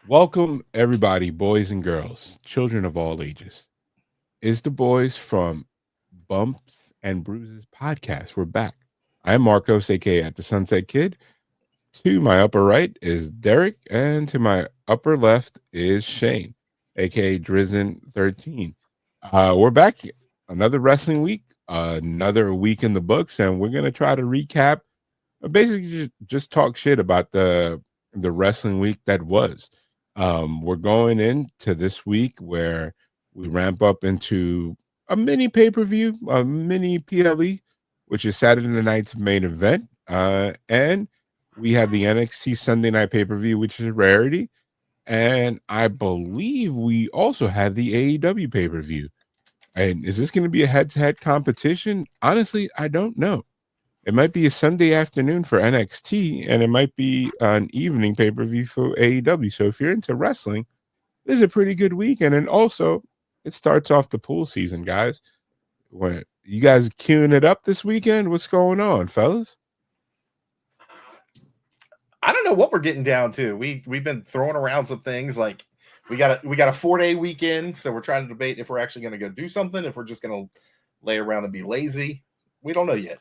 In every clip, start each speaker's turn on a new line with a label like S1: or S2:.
S1: Welcome, everybody, boys and girls, children of all ages. It's the boys from Bumps and Bruises podcast. We're back. I'm Marcos, aka at the Sunset Kid. To my upper right is Derek, and to my upper left is Shane, aka Drizzen13. We're back. Another wrestling week, another week in the books, and we're gonna try to recap. Basically, just talk shit about the wrestling week that was. We're going into this week where we ramp up into a mini pay per view, a mini PLE, which is Saturday night's main event. And we have the NXT Sunday night pay per view, which is a rarity. And I believe we also have the AEW pay per view. And is this going to be a head to head competition? Honestly, I don't know. It might be a Sunday afternoon for NXT, and it might be an evening pay per view for AEW. So if you're into wrestling, this is a pretty good weekend. And also, it starts off the pool season, guys. When you guys queuing it up this weekend, what's going on, fellas?
S2: I don't know what we're getting down to. We've been throwing around some things like we got a 4-day weekend, so we're trying to debate if we're actually going to go do something, if we're just going to lay around and be lazy. We don't know yet.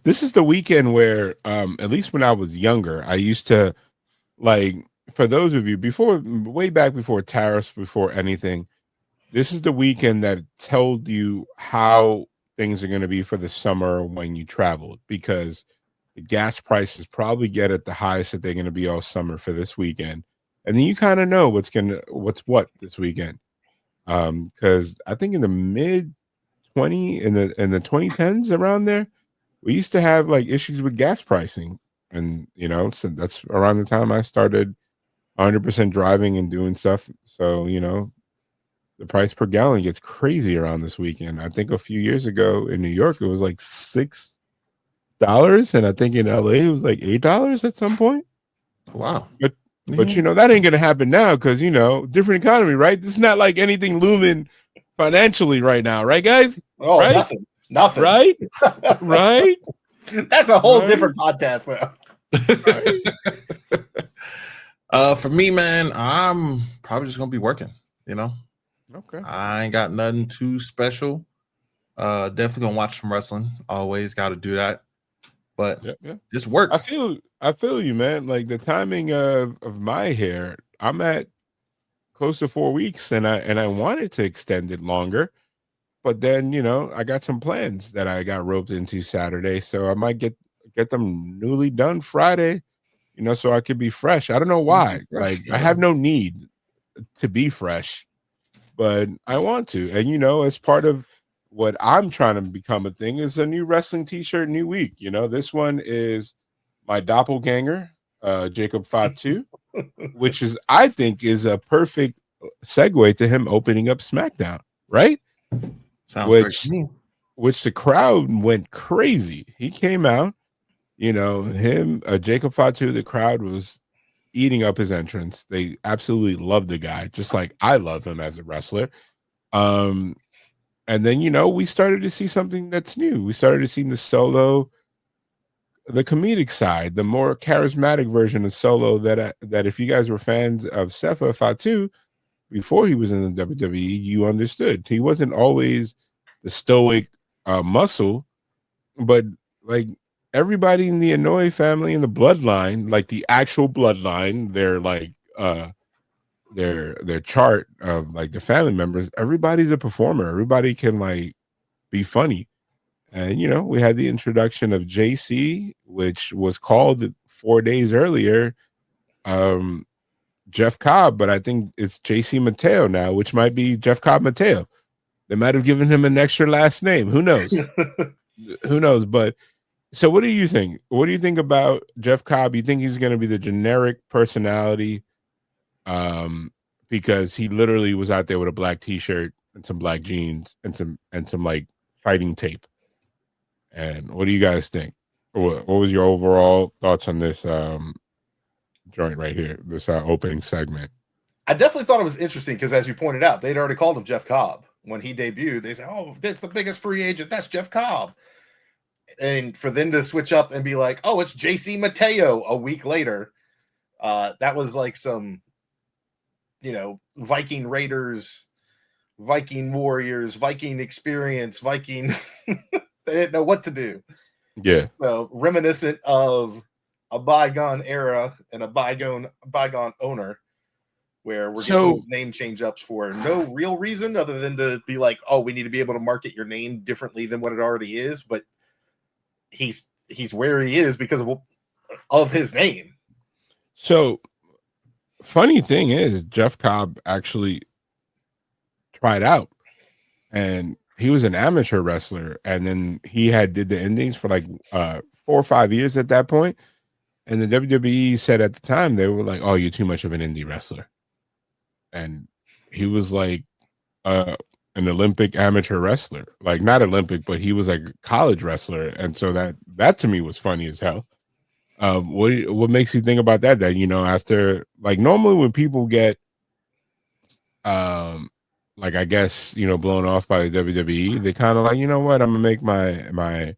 S1: This is the weekend where, at least when I was younger, I used to like. For those of you before, way back before tariffs, before anything, this is the weekend that told you how things are going to be for the summer when you travel, because the gas prices probably get at the highest that they're going to be all summer for this weekend, and then you kind of know what's what this weekend. Because I think in the mid 2010s, around there, we used to have like issues with gas pricing, and so that's around the time I started 100% driving and doing stuff. So the price per gallon gets crazy around this weekend. I think a few years ago in New York, it was like $6, and I think in LA it was like $8 at some point.
S3: Wow.
S1: But that ain't gonna happen now because different economy, right? This is not like anything looming financially right now, right, guys?
S2: Oh,
S1: right?
S2: Nothing.
S1: Right? Right?
S2: That's a whole different podcast,
S3: though. For me, man, I'm probably just gonna be working.
S1: Okay.
S3: I ain't got nothing too special. Definitely gonna watch some wrestling. Always got to do that. But just work.
S1: I feel you, man. Like the timing of my hair, I'm at close to 4 weeks, and I wanted to extend it longer, but then I got some plans that I got roped into Saturday, so I might get them newly done Friday, so I could be fresh. I don't know why. I have no need to be fresh, but I want to. And as part of what I'm trying to become a thing is a new wrestling t-shirt new week. This one is my doppelganger, Jacob Fatu, which is, I think, is a perfect segue to him opening up Smackdown, right?
S3: Sounds great to me.
S1: Which the crowd went crazy. He came out, him, Jacob Fatu, the crowd was eating up his entrance. They absolutely loved the guy, just like I love him as a wrestler. And then we started to see something that's new. We started to see the comedic side, the more charismatic version of Solo. That if you guys were fans of Sefa Fatu before he was in the WWE, you understood. He wasn't always the stoic muscle, but like everybody in the Inouye family in the bloodline, like the actual bloodline, they're like their chart of like the family members, everybody's a performer. Everybody can like be funny. And we had the introduction of JC, which was called 4 days earlier Jeff Cobb, but I think it's JC Mateo now, which might be Jeff Cobb Mateo. They might have given him an extra last name. Who knows? Who knows? But so what do you think? What do you think about Jeff Cobb? You think he's going to be the generic personality? Because he literally was out there with a black t-shirt and some black jeans and some like fighting tape. And what do you guys think? What was your overall thoughts on this joint right here, this opening segment?
S2: I definitely thought it was interesting because, as you pointed out, they'd already called him Jeff Cobb when he debuted. They said, "Oh, that's the biggest free agent. That's Jeff Cobb." And for them to switch up and be like, "Oh, it's JC Mateo" a week later, that was like some Viking Raiders, Viking Warriors, Viking Experience, Viking. They didn't know what to do.
S1: Yeah.
S2: So reminiscent of a bygone era and a bygone owner, where we're getting those name change ups for no real reason other than to be like, oh, we need to be able to market your name differently than what it already is. But he's where he is because of his name.
S1: So funny thing is, Jeff Cobb actually tried out, and he was an amateur wrestler, and then he did the indies for like 4 or 5 years at that point. And the WWE said at the time, they were like, oh, you're too much of an indie wrestler. And he was like an Olympic amateur wrestler, like not Olympic, but he was like a college wrestler. And so that to me was funny as hell. What makes you think about that? That, after, like, normally when people get like, I guess, blown off by the WWE, they kind of like, you know what, I'm gonna make my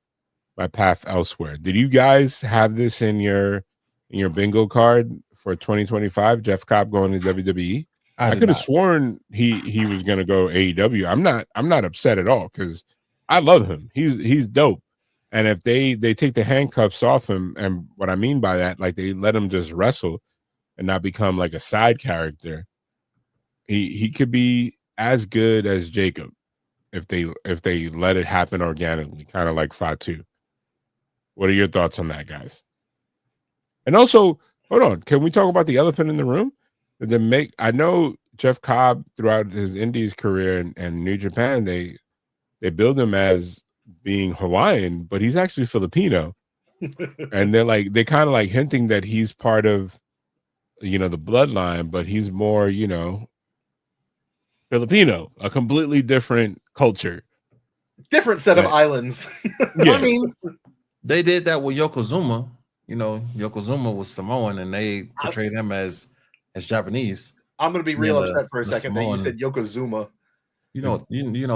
S1: path elsewhere. Did you guys have this in your bingo card for 2025? Jeff Cobb going to WWE? I could have sworn he was gonna go AEW. I'm not upset at all because I love him. He's dope. And if they take the handcuffs off him, and what I mean by that, like they let him just wrestle and not become like a side character, he could be as good as Jacob if they let it happen organically, kind of like Fatu. What are your thoughts on that, guys? And also, hold on, can we talk about the elephant in the room? I know Jeff Cobb throughout his Indies career and New Japan, they build him as being Hawaiian, but he's actually Filipino. And they're kind of like hinting that he's part of, the bloodline, but he's more, Filipino, a completely different culture.
S2: Different set of islands.
S3: Yeah. I mean, they did that with Yokozuna. Yokozuna was Samoan, and they portrayed him as Japanese.
S2: I'm going to be real upset for a second that you said Yokozuna.
S3: You know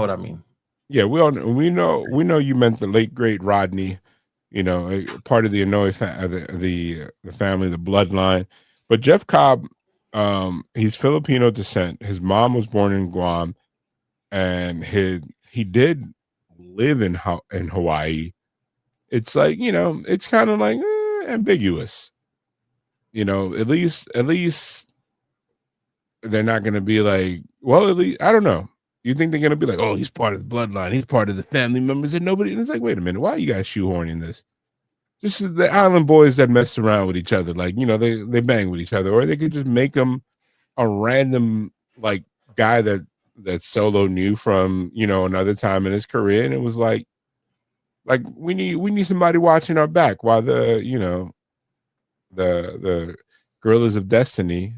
S3: what I mean.
S1: Yeah, we know you meant the late great Rodney, part of the Inouye the family, the bloodline. But Jeff Cobb, he's Filipino descent. His mom was born in Guam, and he did live in Hawaii. It's like, it's kind of like ambiguous. At least they're not going to be like, well, at least I don't know. You think they're going to be like, oh, he's part of the bloodline, he's part of the family members, and nobody. And it's like, wait a minute, why are you guys shoehorning this? Just the island boys that mess around with each other, like, they bang with each other, or they could just make them a random like guy that Solo knew from another time in his career, and it was like we need somebody watching our back while the the Gorillas of Destiny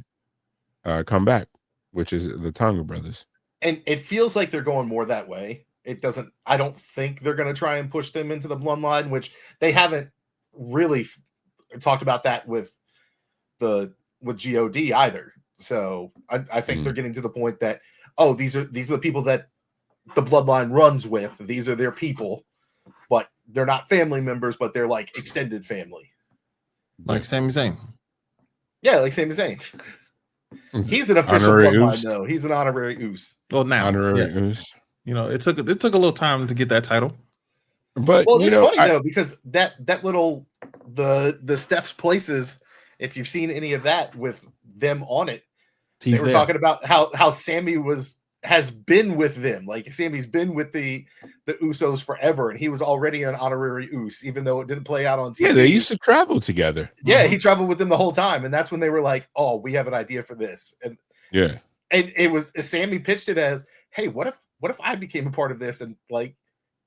S1: come back, which is the Tonga brothers.
S2: And it feels like they're going more that way. I don't think they're going to try and push them into the bloodline, which they haven't really talked about that with GOD either. So I think they're getting to the point that, oh, these are the people that the bloodline runs with. These are their people, but they're not family members, but they're like extended family.
S3: Like Sami Zayn.
S2: Yeah, like Sami Zayn. He's an official bloodline, though. He's an honorary Oos.
S3: Well, now, yes. Oos. It took a little time to get that title.
S1: But
S2: it's funny though, because that little the Steph's Places, if you've seen any of that with them on it, they were talking about how Sammy has been with them. Like Sammy's been with the Usos forever, and he was already an honorary Us, even though it didn't play out on TV.
S1: Yeah, they used to travel together.
S2: Yeah, he traveled with them the whole time, and that's when they were like, "Oh, we have an idea for this." And
S1: yeah,
S2: and it was Sammy pitched it as, "Hey, what if I became a part of this, and like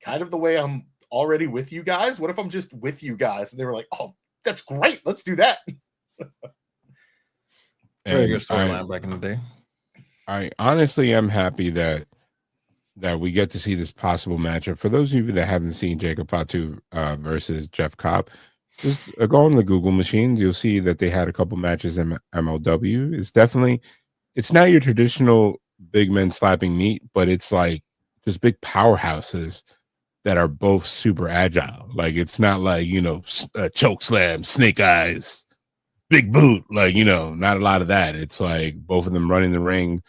S2: kind of the way I'm already with you guys? What if I'm just with you guys?" And they were like, "Oh, that's great. Let's do that."
S3: Very good storyline back in the day.
S1: I honestly am happy that we get to see this possible matchup. For those of you that haven't seen Jacob Fatu versus Jeff Cobb, just go on the Google machine. You'll see that they had a couple matches in MLW. It's not your traditional big men slapping meat, but it's like just big powerhouses that are both super agile. Like it's not like choke slam, snake eyes, big boot, like, you know, not a lot of that. It's like both of them running the ring,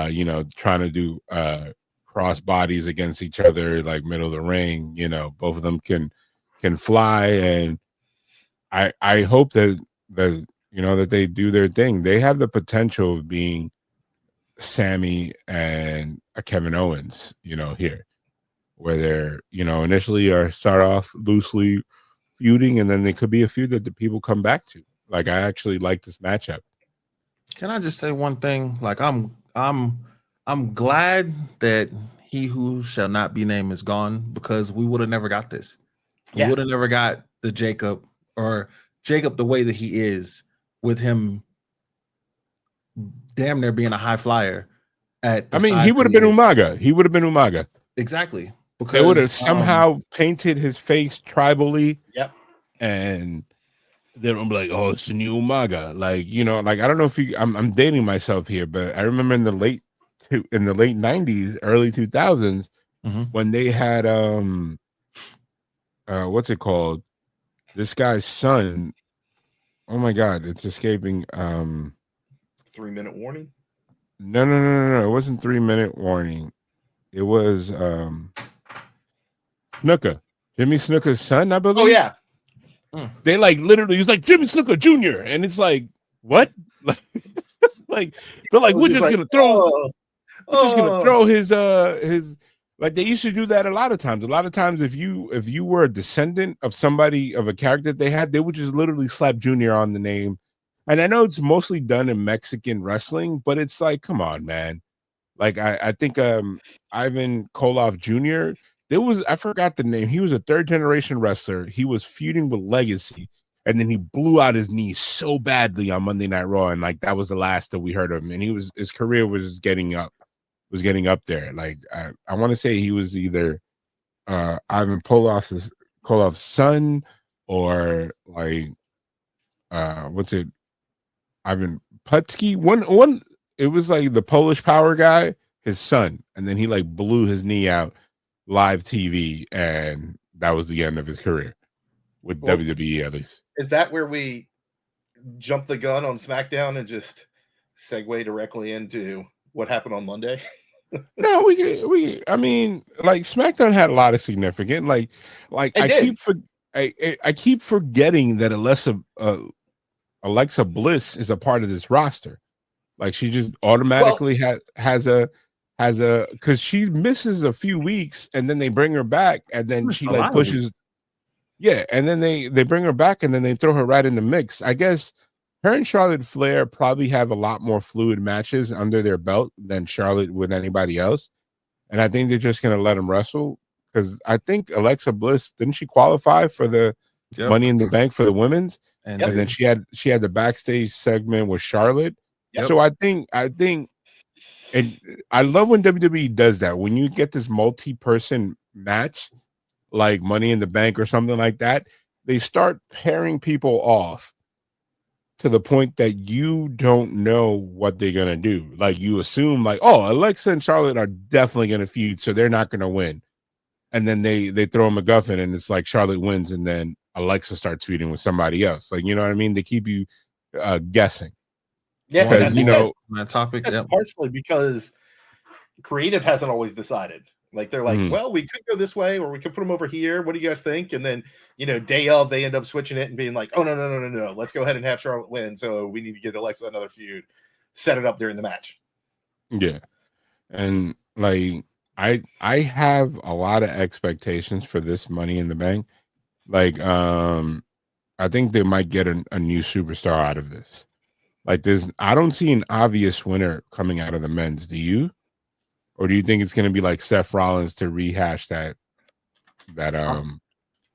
S1: you know, trying to do cross bodies against each other, like middle of the ring. You know, both of them can fly, and I hope that you know that they do their thing. They have the potential of being Sammy and a Kevin Owens, you know, here, where they're, you know, initially are start off loosely feuding, and then they could be a feud that the people come back to. Like, I actually like this matchup.
S3: Can I just say one thing? Like, I'm glad that he who shall not be named is gone, because we would have never got this. We
S2: Yeah.
S3: would have never got the Jacob, or Jacob the way that he is, with him damn near being a high flyer.
S1: I mean, he would have been Umaga. He would have been Umaga.
S3: Exactly. Because
S1: they would have somehow painted his face tribally.
S2: Yep.
S1: And they're like, oh, it's the new Umaga. Like, you know, like, I don't know if you, I'm dating myself here, but I remember in the late 90s, early 2000s, when they had what's it called? This guy's son. Oh my God, it's escaping.
S2: 3-minute warning.
S1: No. It wasn't 3-minute warning. It was Snuka. Jimmy Snuka's son, I believe.
S2: Oh yeah.
S1: They like literally, he's like Jimmy Snuka Jr. And it's like, what? Like they're like, we're just gonna throw his like, they used to do that a lot of times. A lot of times, if you were a descendant of somebody, of a character that they had, they would just literally slap Junior on the name. And I know it's mostly done in Mexican wrestling, but it's like, come on, man. Like, I think Ivan Koloff Jr., I forgot the name. He was a third generation wrestler. He was feuding with Legacy, and then he blew out his knee so badly on Monday Night Raw, and like that was the last that we heard of him. And his career was getting up there. Like, I want to say he was either Ivan Koloff's son, or like what's it, Ivan Putski. One it was like the Polish Power guy, his son, and then he like blew his knee out live TV, and that was the end of his career with WWE, at least.
S2: Is that where we jumped the gun on SmackDown and just segue directly into what happened on Monday?
S1: No, I mean, like, SmackDown had a lot of significant, like I keep forgetting that Alexa Bliss is a part of this roster. Like, she just automatically has a because she misses a few weeks, and then they bring her back, and then she like pushes. Yeah, and then they bring her back, and then they throw her right in the mix. I guess her and Charlotte Flair probably have a lot more fluid matches under their belt than Charlotte with anybody else. And I think they're just going to let them wrestle, because I think Alexa Bliss, didn't she qualify for the Money in the Bank for the women's? And then she had the backstage segment with Charlotte. Yep. So I think, and I love when WWE does that. When you get this multi-person match, like Money in the Bank or something like that, they start pairing people off to the point that you don't know what they're going to do. Like, you assume like, oh, Alexa and Charlotte are definitely going to feud, so they're not going to win. And then they throw a MacGuffin, and it's like Charlotte wins, and then Alexa starts feuding with somebody else. Like, you know what I mean? They keep you guessing.
S2: Yeah,
S1: because, you know,
S3: that topic.
S2: That's partially because creative hasn't always decided. Like, they're like, well, we could go this way, or we could put them over here. What do you guys think? And then, you know, day of, they end up switching it and being like, oh, no. Let's go ahead and have Charlotte win. So we need to get Alexa another feud, set it up during the match.
S1: Yeah. And like, I have a lot of expectations for this Money in the Bank. Like, I think they might get a new superstar out of this. Like, I don't see an obvious winner coming out of the men's. Do you? Or do you think it's going to be like Seth Rollins to rehash that? I'm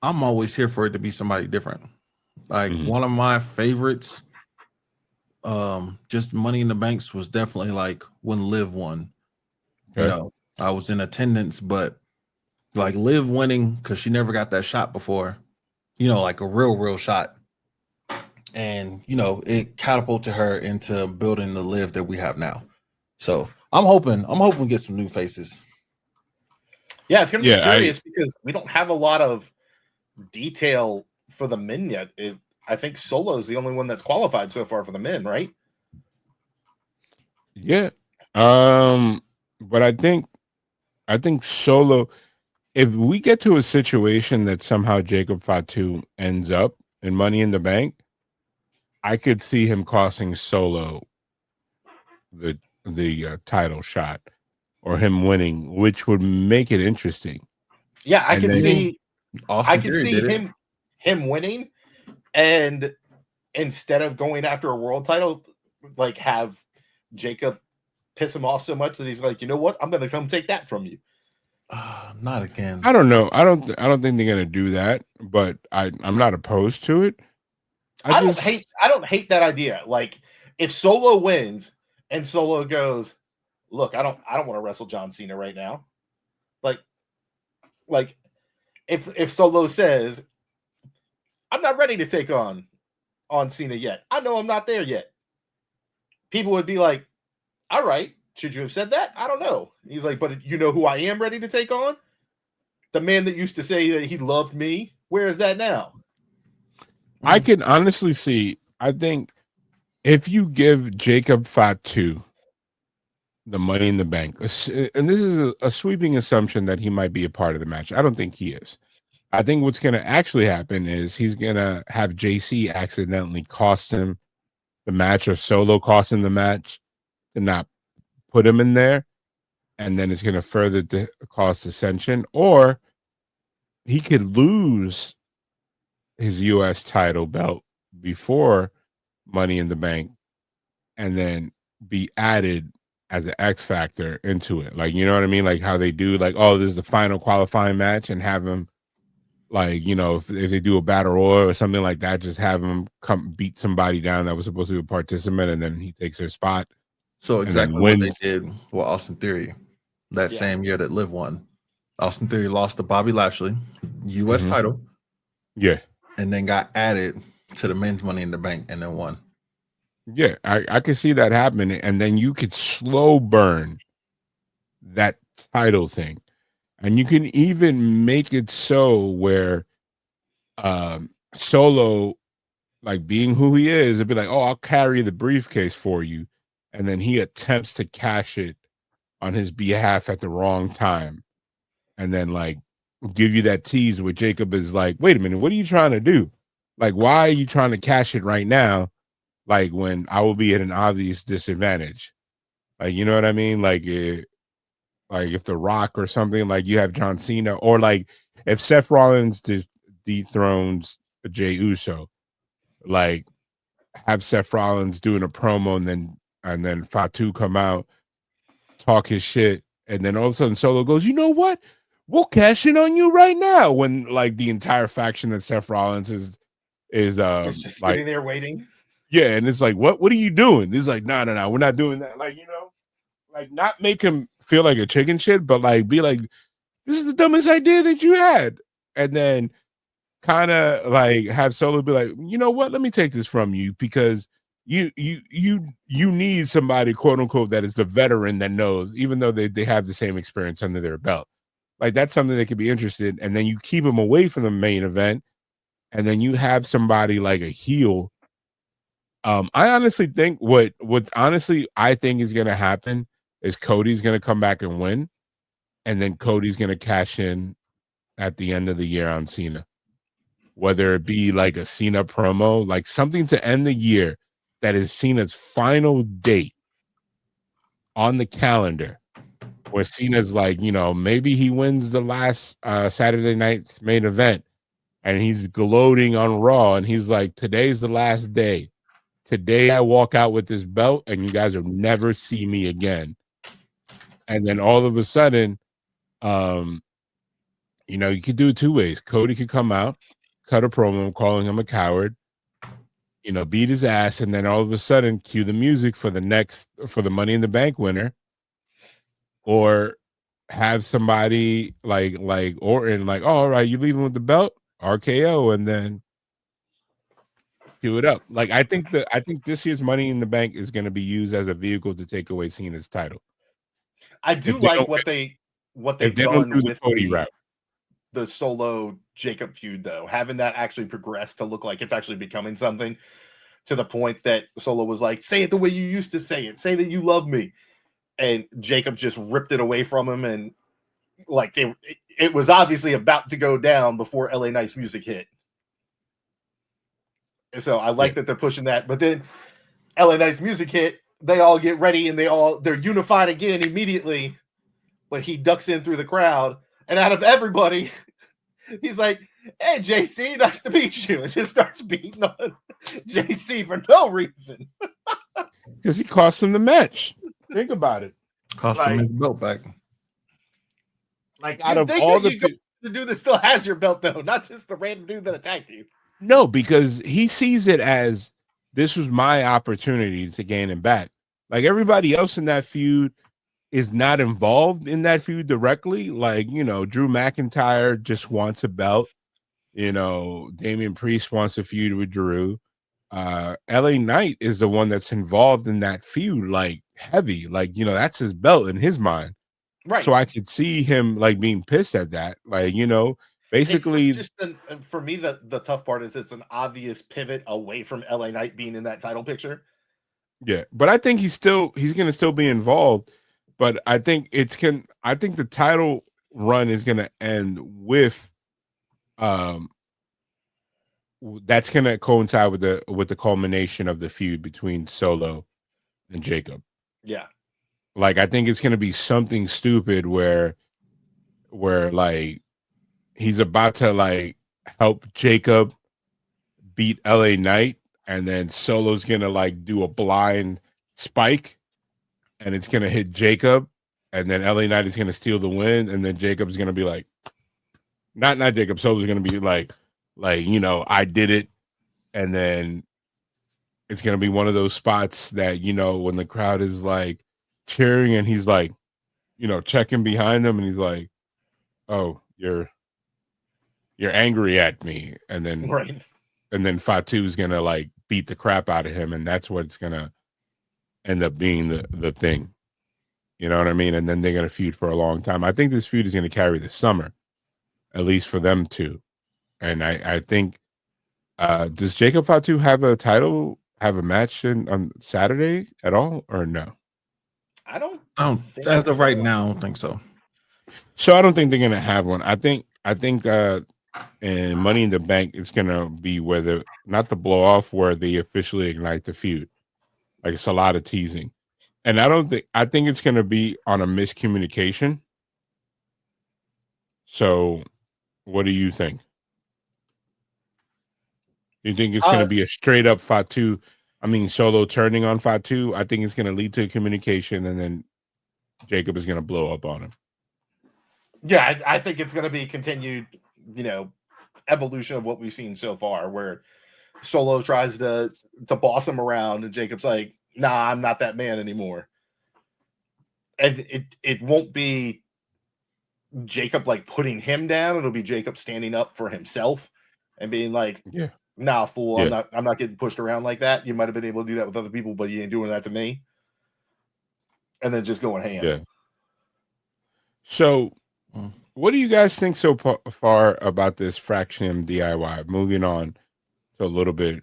S3: always here for it to be somebody different. Like, one of my favorites, just Money in the Banks, was definitely like when Liv won. Okay. You know, I was in attendance, but like Liv winning, because she never got that shot before, you know, like a real shot. And, you know, it catapulted her into building the Liv that we have now. So I'm hoping we get some new faces.
S2: Yeah, it's going to be curious because we don't have a lot of detail for the men yet. I think Solo's the only one that's qualified so far for the men, right?
S1: Yeah. But I think Solo, if we get to a situation that somehow Jacob Fatu ends up in Money in the Bank, I could see him costing Solo the title shot, or him winning, which would make it interesting.
S2: Yeah, I can see
S3: Austin Theory did it.
S2: him winning, and instead of going after a world title, like have Jacob piss him off so much that he's like, you know what, I'm gonna come take that from you.
S3: Not again.
S1: I don't know. I don't think they're gonna do that, but I'm not opposed to it.
S2: I don't hate that idea. Like, if Solo wins and Solo goes, look, I don't want to wrestle John Cena right now. Like if Solo says, I'm not ready to take on Cena yet. I know I'm not there yet. People would be like, all right, should you have said that? I don't know. He's like, but you know who I am ready to take on? The man that used to say that he loved me. Where is that now?
S1: I can honestly see, I think if you give Jacob Fatu the Money in the Bank, and this is a sweeping assumption that he might be a part of the match. I don't think he is. I think what's going to actually happen is he's going to have JC accidentally cost him the match, or Solo cost him the match, to not put him in there, and then it's going to further cause dissension. Or he could lose his U.S. title belt before Money in the Bank, and then be added as an X factor into it. Like, you know what I mean? Like how they do, like, oh, this is the final qualifying match, and have him, like, you know, if they do a battle royal or something like that, just have him come beat somebody down that was supposed to be a participant, and then he takes their spot.
S3: So exactly what they did with Austin Theory that same year that Liv won. Austin Theory lost to Bobby Lashley, U.S. title.
S1: Yeah.
S3: And then got added to the men's Money in the Bank and then won.
S1: Yeah, I could see that happening. And then you could slow burn that title thing. And you can even make it so where Solo, like being who he is, it'd be like, oh, I'll carry the briefcase for you. And then he attempts to cash it on his behalf at the wrong time. And then, like, give you that tease where Jacob is like, wait a minute, what are you trying to do? Like, why are you trying to cash it right now? Like, when I will be at an obvious disadvantage. Like, you know what I mean? Like if The Rock or something, like you have John Cena, or like if Seth Rollins dethrones Jey Uso, like have Seth Rollins doing a promo, and then Fatu come out, talk his shit, and then all of a sudden Solo goes, you know what? We'll cash in on you right now, when like the entire faction that Seth Rollins is
S2: just
S1: like
S2: sitting there waiting.
S1: Yeah, and it's like, what are you doing? It's like, no, we're not doing that. Like, you know, like not make him feel like a chicken shit, but like be like, this is the dumbest idea that you had. And then kind of like have Solo be like, you know what? Let me take this from you, because you need somebody, quote unquote, that is the veteran that knows, even though they have the same experience under their belt. Like, that's something they could be interested in. And then you keep them away from the main event, and then you have somebody like a heel. I honestly think what I think is going to happen is Cody's going to come back and win, and then Cody's going to cash in at the end of the year on Cena. Whether it be like a Cena promo, like something to end the year that is Cena's final date on the calendar, where Cena's like, you know, maybe he wins the last Saturday night's main event, and he's gloating on Raw, and he's like, today's the last day. Today I walk out with this belt, and you guys will never see me again. And then all of a sudden, you know, you could do it two ways. Cody could come out, cut a promo calling him a coward, you know, beat his ass, and then all of a sudden cue the music for the Money in the Bank winner, or have somebody like Orton, like, oh, all right, you leaving with the belt, RKO, and then cue it up. Like, I think this year's Money in the Bank is going to be used as a vehicle to take away Cena's title.
S2: I do like what they've done with
S1: the Cody route.
S2: the Solo Jacob feud, though, having that actually progress to look like it's actually becoming something, to the point that Solo was like, say it the way you used to say it. Say that you love me. And Jacob just ripped it away from him. And like it was obviously about to go down before LA Knight's music hit. And so I like that they're pushing that. But then LA Knight's music hit, they all get ready and they're unified again immediately. But he ducks in through the crowd. And out of everybody, he's like, hey, JC, nice to meet you. And just starts beating on JC for no reason.
S1: Because he cost him the match. Think about it.
S3: Cost him his belt back.
S2: Like, out of all the dude that still has your belt, though, not just the random dude that attacked you.
S1: No, because he sees it as this was my opportunity to gain him back. Like everybody else in that feud is not involved in that feud directly. Like, you know, Drew McIntyre just wants a belt. You know, Damian Priest wants a feud with Drew. LA Knight is the one that's involved in that feud, like heavy. Like, you know, that's his belt in his mind.
S2: Right.
S1: So I could see him like being pissed at that. Like, you know, basically
S2: it's just for me, the tough part is it's an obvious pivot away from LA Knight being in that title picture.
S1: Yeah, but I think he's gonna still be involved. But I think the title run is gonna end with that's gonna coincide with the culmination of the feud between Solo and Jacob.
S2: Yeah.
S1: Like I think it's gonna be something stupid where like he's about to like help Jacob beat LA Knight, and then Solo's gonna like do a blind spike and it's gonna hit Jacob, and then LA Knight is gonna steal the win, and then Jacob's gonna be like, not Jacob, Solo's gonna be like, you know, I did it, and then it's gonna be one of those spots that, you know, when the crowd is like cheering and he's like, you know, checking behind them and he's like, oh, you're angry at me, and then
S2: right.
S1: And then Fatu is gonna like beat the crap out of him, and that's what's gonna end up being the thing. You know what I mean? And then they're gonna feud for a long time. I think this feud is gonna carry the summer, at least for them two. And I think does Jacob Fatu have a match on Saturday at all, or no?
S2: I don't
S3: as of right now, I don't think so.
S1: So I don't think they're gonna have one. I think and Money in the Bank is gonna be not the blow off where they officially ignite the feud. Like it's a lot of teasing, and I think it's gonna be on a miscommunication. So, what do you think? You think it's gonna be a straight up Fatu? I mean, Solo turning on Fatu. I think it's gonna lead to a communication, and then Jacob is gonna blow up on him.
S2: Yeah, I think it's gonna be continued, you know, evolution of what we've seen so far, where Solo tries to boss him around and Jacob's like, nah, I'm not that man anymore. And it won't be Jacob like putting him down, it'll be Jacob standing up for himself and being like,
S1: yeah,
S2: nah, fool, yeah. I'm not getting pushed around like that. You might have been able to do that with other people, but you ain't doing that to me. And then just going ham.
S1: Yeah. So what do you guys think so far about this Fraction DIY? Moving on to a little bit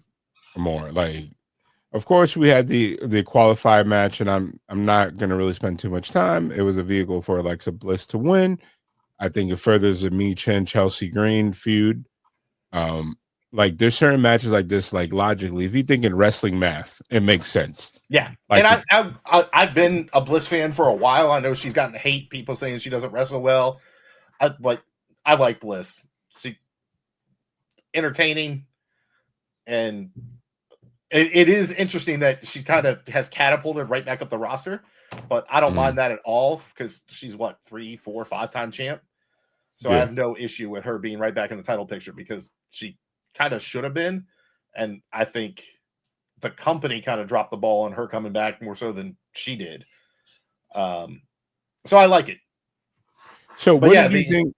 S1: more, like, of course, we had the qualified match, and I'm not going to really spend too much time. It was a vehicle for Alexa Bliss to win. I think it furthers the Mi Chen Chelsea Green feud. Like there's certain matches like this, like logically, if you think in wrestling math, it makes sense.
S2: Yeah,
S1: like
S2: and I've been a Bliss fan for a while. I know she's gotten hate, people saying she doesn't wrestle well. I like Bliss. She entertaining, and it is interesting that she kind of has catapulted right back up the roster. But I don't mind that at all because she's 3, 4, 5-time champ. So I have no issue with her being right back in the title picture because she kind of should have been. And I think the company kind of dropped the ball on her coming back more so than she did. So I like it.
S1: So what do you think?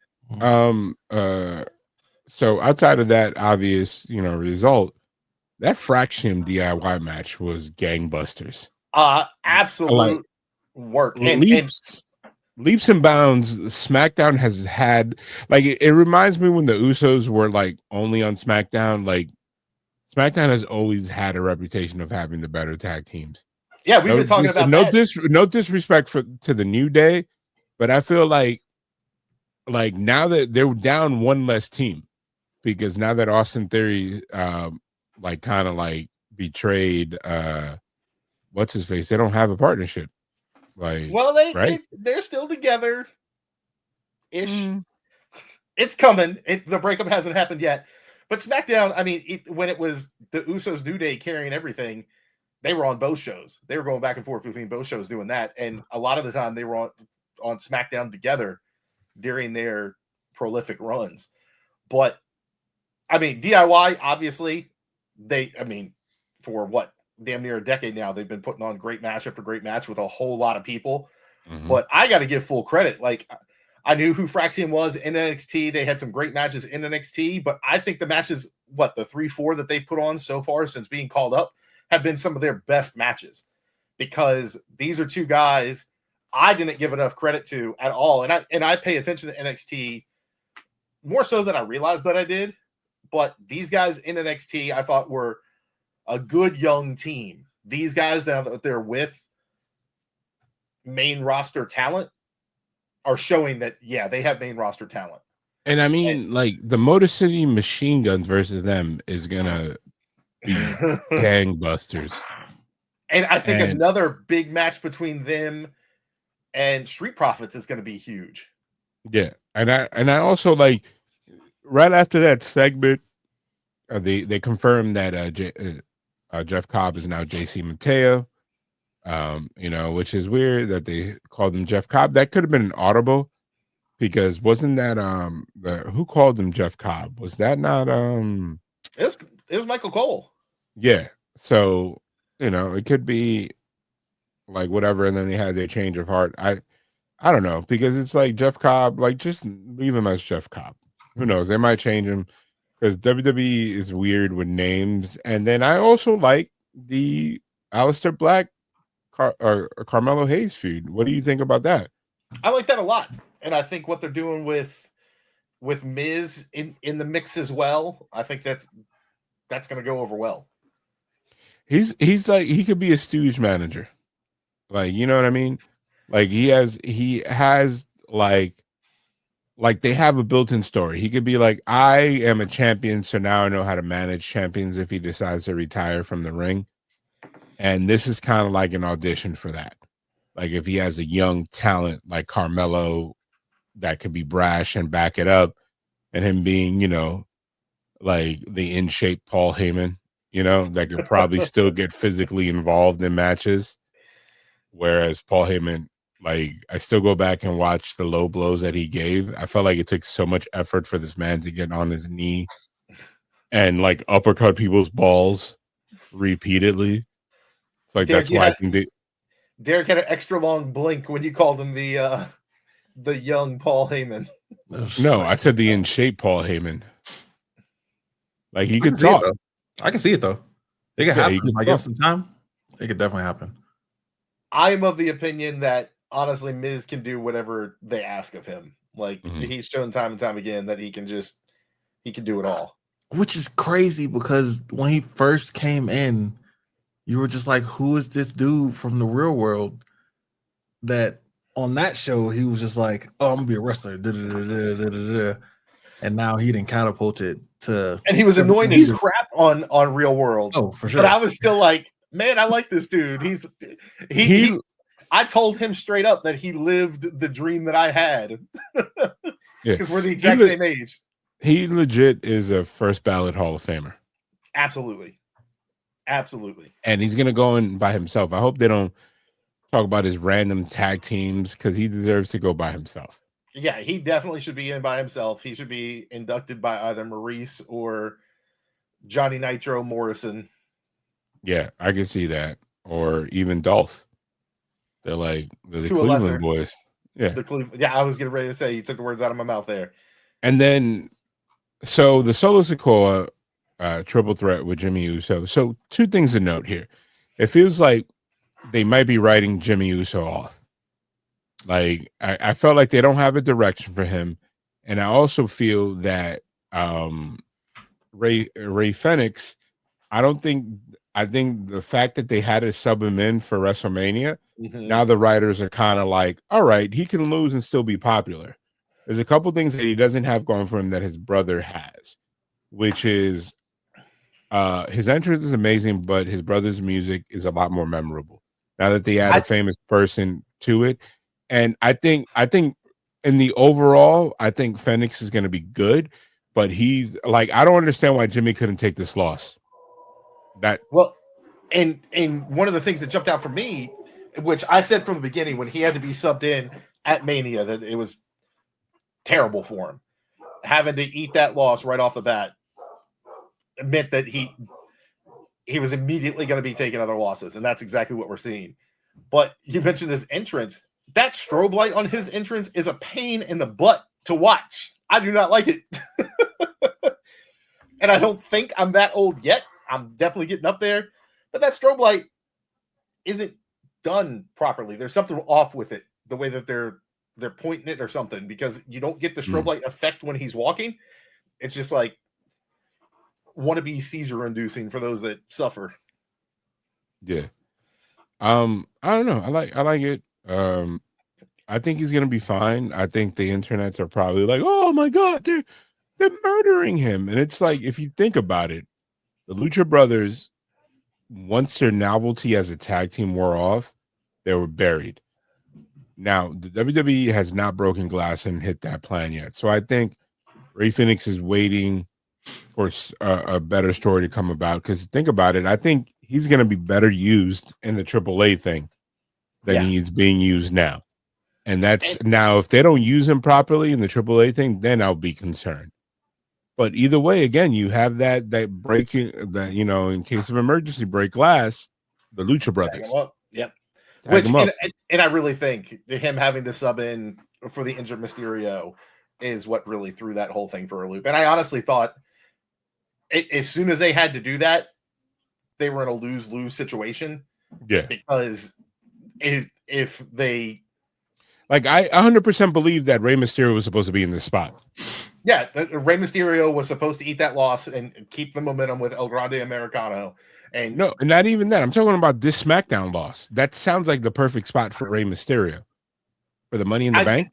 S1: So outside of that obvious, result, that Fraction DIY match was gangbusters.
S2: Absolute work.
S1: Leaps leaps and bounds. SmackDown has had like it reminds me when the Usos were like only on SmackDown. Like SmackDown has always had a reputation of having the better tag teams.
S2: Yeah, we've been talking about that.
S1: No disrespect to the New Day, but I feel like now that they're down one less team because now that Austin Theory like kind of like betrayed what's his face, they don't have a partnership. Like,
S2: well, they're still together ish. It's coming. The breakup hasn't happened yet. But SmackDown, I mean, when it was the Usos New Day carrying everything, they were on both shows. They were going back and forth between both shows doing that. And a lot of the time they were on SmackDown together during their prolific runs. But, I mean, DIY, obviously, for what, damn near a decade now, they've been putting on great match after great match with a whole lot of people. Mm-hmm. But I got to give full credit. Like, I knew who Fraxian was in NXT. They had some great matches in NXT, but I think the matches, the 3-4 that they've put on so far since being called up, have been some of their best matches, because these are two guys I didn't give enough credit to at all. And I pay attention to NXT more so than I realized that I did. But these guys in NXT, I thought were a good young team. These guys now that they're with main roster talent are showing that, yeah, they have main roster talent.
S1: And I mean, like the Motor City Machine Guns versus them is gonna be gangbusters.
S2: And I think another big match between them and Street Profits is going to be huge.
S1: Yeah, and I also like right after that segment, they confirmed that Jeff Cobb is now JC Mateo. Which is weird that they called him Jeff Cobb. That could have been an audible, because wasn't that who called him Jeff Cobb? Was that not
S2: it was Michael Cole.
S1: Yeah. So, it could be like whatever, and then they had their change of heart. I don't know, because it's like Jeff Cobb, like just leave him as Jeff Cobb. Who knows? They might change him, because WWE is weird with names. And then I also like the Aleister Black or Carmelo Hayes feud. What do you think about that?
S2: I like that a lot, and I think what they're doing with Miz in the mix as well, I think that's going to go over well.
S1: He's like, he could be a stooge manager, like, you know what I mean? Like he has like they have a built-in story. He could be like, I am a champion, so now I know how to manage champions if he decides to retire from the ring. And this is kind of like an audition for that. Like if he has a young talent like Carmelo that could be brash and back it up, and him being, like the in-shape Paul Heyman, that could probably still get physically involved in matches. Whereas Paul Heyman, like, I still go back and watch the low blows that he gave. I felt like it took so much effort for this man to get on his knee and like uppercut people's balls repeatedly. It's like, Derek, that's why I think
S2: Derek had an extra long blink when you called him the young Paul Heyman.
S1: No, I said the in shape Paul Heyman. Like he could talk.
S3: I can see it though. It could happen. I get some time. It could definitely happen.
S2: I'm of the opinion that honestly Miz can do whatever they ask of him. Like he's shown time and time again that he can do it all.
S3: Which is crazy, because when he first came in, you were just like, who is this dude from the real world? That on that show, he was just like, oh, I'm gonna be a wrestler. And now he didn't catapult it to.
S2: And he was annoying as crap on Real World.
S3: Oh, for sure.
S2: But I was still like, man, I like this dude. He I told him straight up that he lived the dream that I had. Because we're the exact same age.
S1: He legit is a first ballot Hall of Famer.
S2: Absolutely.
S1: And he's going to go in by himself. I hope they don't talk about his random tag teams, because he deserves to go by himself.
S2: Yeah, he definitely should be in by himself. He should be inducted by either Maurice or Johnny Nitro Morrison.
S1: Yeah, I can see that. Or even Dolph. They're the Cleveland boys. Yeah.
S2: I was getting ready to say, you took the words out of my mouth there.
S1: And then, so the Solo Sikoa triple threat with Jimmy Uso. So two things to note here. It feels like they might be writing Jimmy Uso off. Like I felt like they don't have a direction for him, and I also feel that Ray Fenix. I don't think. I think the fact that they had to sub him in for WrestleMania, now the writers are kind of like, all right, he can lose and still be popular. There's a couple things that he doesn't have going for him that his brother has, which is his entrance is amazing, but his brother's music is a lot more memorable. Now that they add a famous person to it, and I think in the overall, I think Fenix is going to be good, but he's like, I don't understand why Jimmy couldn't take this loss.
S2: And one of the things that jumped out for me, which I said from the beginning when he had to be subbed in at Mania, that it was terrible for him. Having to eat that loss right off the bat meant that he was immediately going to be taking other losses, and that's exactly what we're seeing. But you mentioned his entrance. That strobe light on his entrance is a pain in the butt to watch. I do not like it. And I don't think I'm that old yet. I'm definitely getting up there. But that strobe light isn't done properly. There's something off with it, the way that they're pointing it or something, because you don't get the strobe light effect when he's walking. It's just like wannabe seizure inducing for those that suffer.
S1: Yeah. I don't know. I like it. I think he's gonna be fine. I think the internets are probably like, oh my god, they're murdering him. And it's like, if you think about it, the Lucha Brothers, once their novelty as a tag team wore off, they were buried. Now the WWE has not broken glass and hit that plan yet. So I think Ray Phoenix is waiting for a better story to come about. Because think about it, I think he's going to be better used in the AAA thing than he's being used now. And that's now, if they don't use him properly in the AAA thing, then I'll be concerned. But either way, again, you have that breaking, that, you know, in case of emergency, break glass, the Lucha Brothers.
S2: Yep.
S1: Which,
S2: and I really think him having to sub in for the injured Mysterio is what really threw that whole thing for a loop. And I honestly thought as soon as they had to do that, they were in a lose-lose situation.
S1: Yeah.
S2: Because if they...
S1: Like, I 100% believe that Rey Mysterio was supposed to be in this spot.
S2: Yeah, Rey Mysterio was supposed to eat that loss and keep the momentum with El Grande Americano. And
S1: no, not even that. I'm talking about this SmackDown loss. That sounds like the perfect spot for Rey Mysterio. For the Money in the Bank?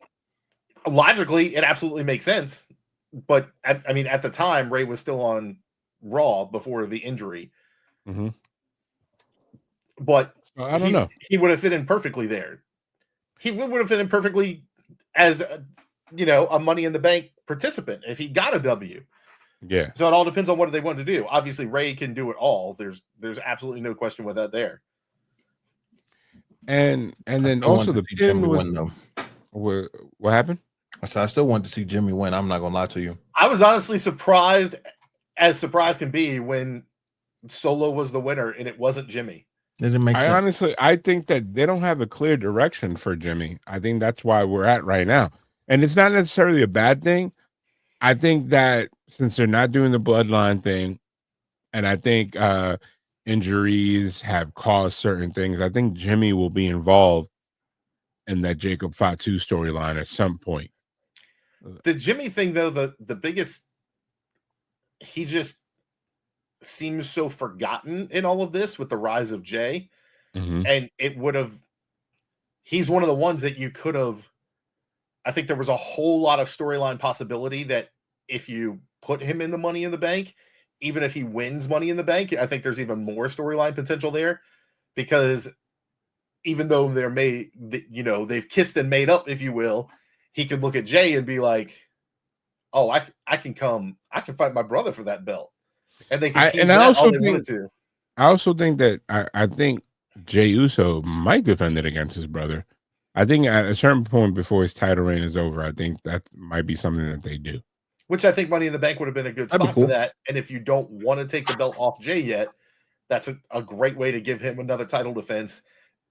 S2: Logically, it absolutely makes sense. But, I mean, at the time, Rey was still on Raw before the injury.
S1: Mm-hmm.
S2: But
S1: I don't know.
S2: He would have fit in perfectly there. He would have fit in perfectly as, a Money in the Bank participant if he got a W.
S1: Yeah.
S2: So it all depends on what they want to do. Obviously, Ray can do it all. There's absolutely no question with that there.
S1: And then also the pin was, what happened?
S3: I said I still want to see Jimmy win. I'm not gonna lie to you.
S2: I was honestly surprised, as surprised can be, when Solo was the winner and it wasn't Jimmy.
S3: It didn't make sense.
S1: I think that they don't have a clear direction for Jimmy. I think that's why we're at right now. And it's not necessarily a bad thing. I think that since they're not doing the bloodline thing, and I think injuries have caused certain things, I think Jimmy will be involved in that Jacob Fatu storyline at some point.
S2: The Jimmy thing, though, the biggest, he just seems so forgotten in all of this with the rise of Jay.
S1: Mm-hmm.
S2: And he's one of the ones that you could have, I think there was a whole lot of storyline possibility that if you put him in the Money in the Bank, even if he wins Money in the Bank, I think there's even more storyline potential there, because even though they've kissed and made up, if you will, he could look at Jay and be like, oh, I can fight my brother for that belt. And they can tease that all they wanted to.
S1: I also think that I think Jey Uso might defend it against his brother. I think at a certain point before his title reign is over, I think that might be something that they do.
S2: Which I think Money in the Bank would have been a good spot for that. And if you don't want to take the belt off Jay yet, that's a great way to give him another title defense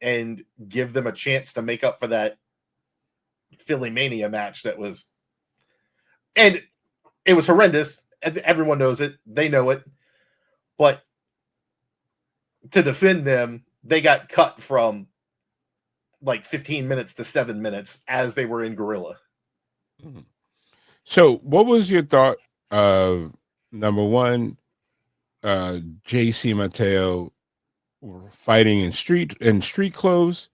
S2: and give them a chance to make up for that Philly Mania match that was... And it was horrendous. Everyone knows it. They know it. But to defend them, they got cut from like 15 minutes to 7 minutes as they were in Gorilla.
S1: So, what was your thought of number one, JC Mateo fighting in street clothes,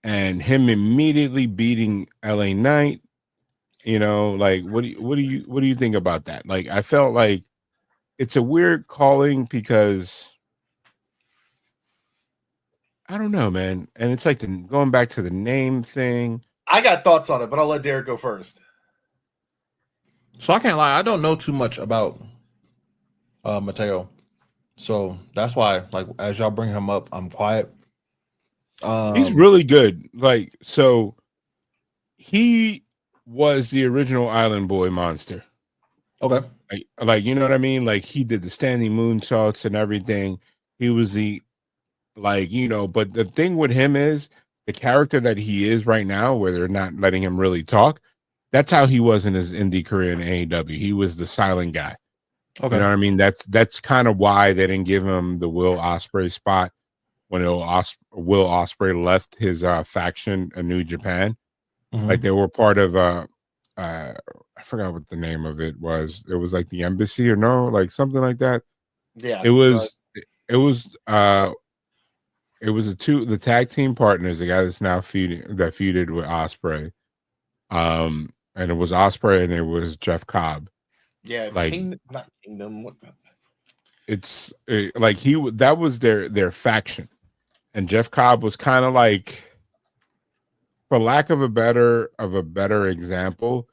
S1: and him immediately beating LA Knight? You know, like what do you think about that? Like, I felt like it's a weird calling because I don't know, man. And it's like going back to the name thing.
S2: I got thoughts on it, but I'll let Derek go first.
S3: So I can't lie, I don't know too much about Mateo. So that's why, like, as y'all bring him up, I'm quiet.
S1: He's really good. Like, so he was the original Island Boy monster.
S3: Okay.
S1: Like, you know what I mean? Like, he did the standing moonsaults and everything. He was the, like, you know, but the thing with him is the character that he is right now, where they're not letting him really talk. That's how he was in his indie career in AEW. He was the silent guy.
S3: Okay.
S1: You know what I mean? That's kind of why they didn't give him the Will Ospreay spot when Will Ospreay left his faction in New Japan.
S3: Mhm.
S1: Like, they were part of I forgot what the name of it was. It was like the embassy or no, like something like that.
S2: Yeah.
S1: It was the tag team partners, the guy that's now feuded with Ospreay. And it was Ospreay and it was Jeff Cobb.
S2: Yeah,
S1: like
S2: not Kingdom. What the?
S1: That was their faction, and Jeff Cobb was kind of like, for lack of a better example,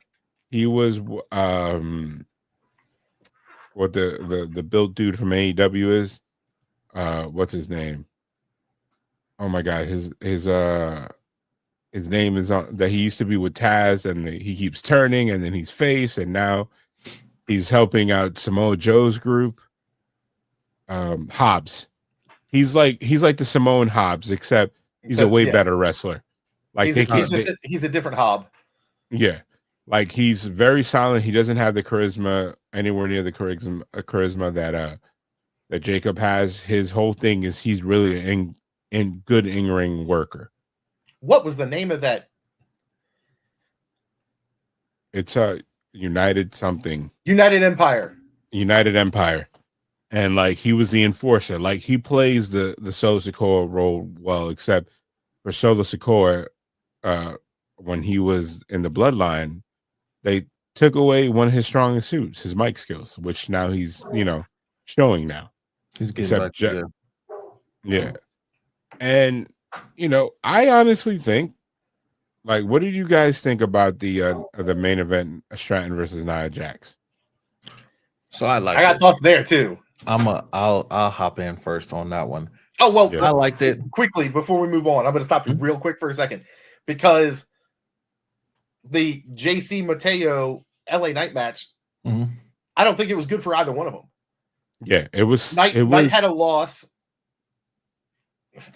S1: he was what the built dude from AEW is. What's his name? Oh my god, his name is on that. He used to be with Taz, and he keeps turning, and then he's face, and now he's helping out Samoa Joe's group. Hobbs. He's like the Samoan Hobbs, except he's a way better wrestler. Like,
S2: he's a different Hobb.
S1: Yeah, like, he's very silent. He doesn't have the charisma anywhere near the charisma that Jacob has. His whole thing is he's really in good in-ring worker.
S2: What was the name of that?
S1: It's a United something.
S2: United Empire.
S1: And like, he was the enforcer. Like, he plays the Solo Sikoa role well, except for Solo Sikoa, when he was in the Bloodline, they took away one of his strongest suits, his mic skills, which now he's, showing now.
S3: He's getting back to
S1: yeah. And, I honestly think, like, what did you guys think about the main event, Stratton versus Nia Jax?
S3: So I
S2: got thoughts there too.
S3: I'll hop in first on that one.
S2: Oh, well,
S3: I liked it.
S2: Quickly, before we move on, I'm going to stop you real quick for a second, because the JC Mateo LA Knight match, I don't think it was good for either one of them.
S1: Yeah, it was.
S2: Knight had a loss.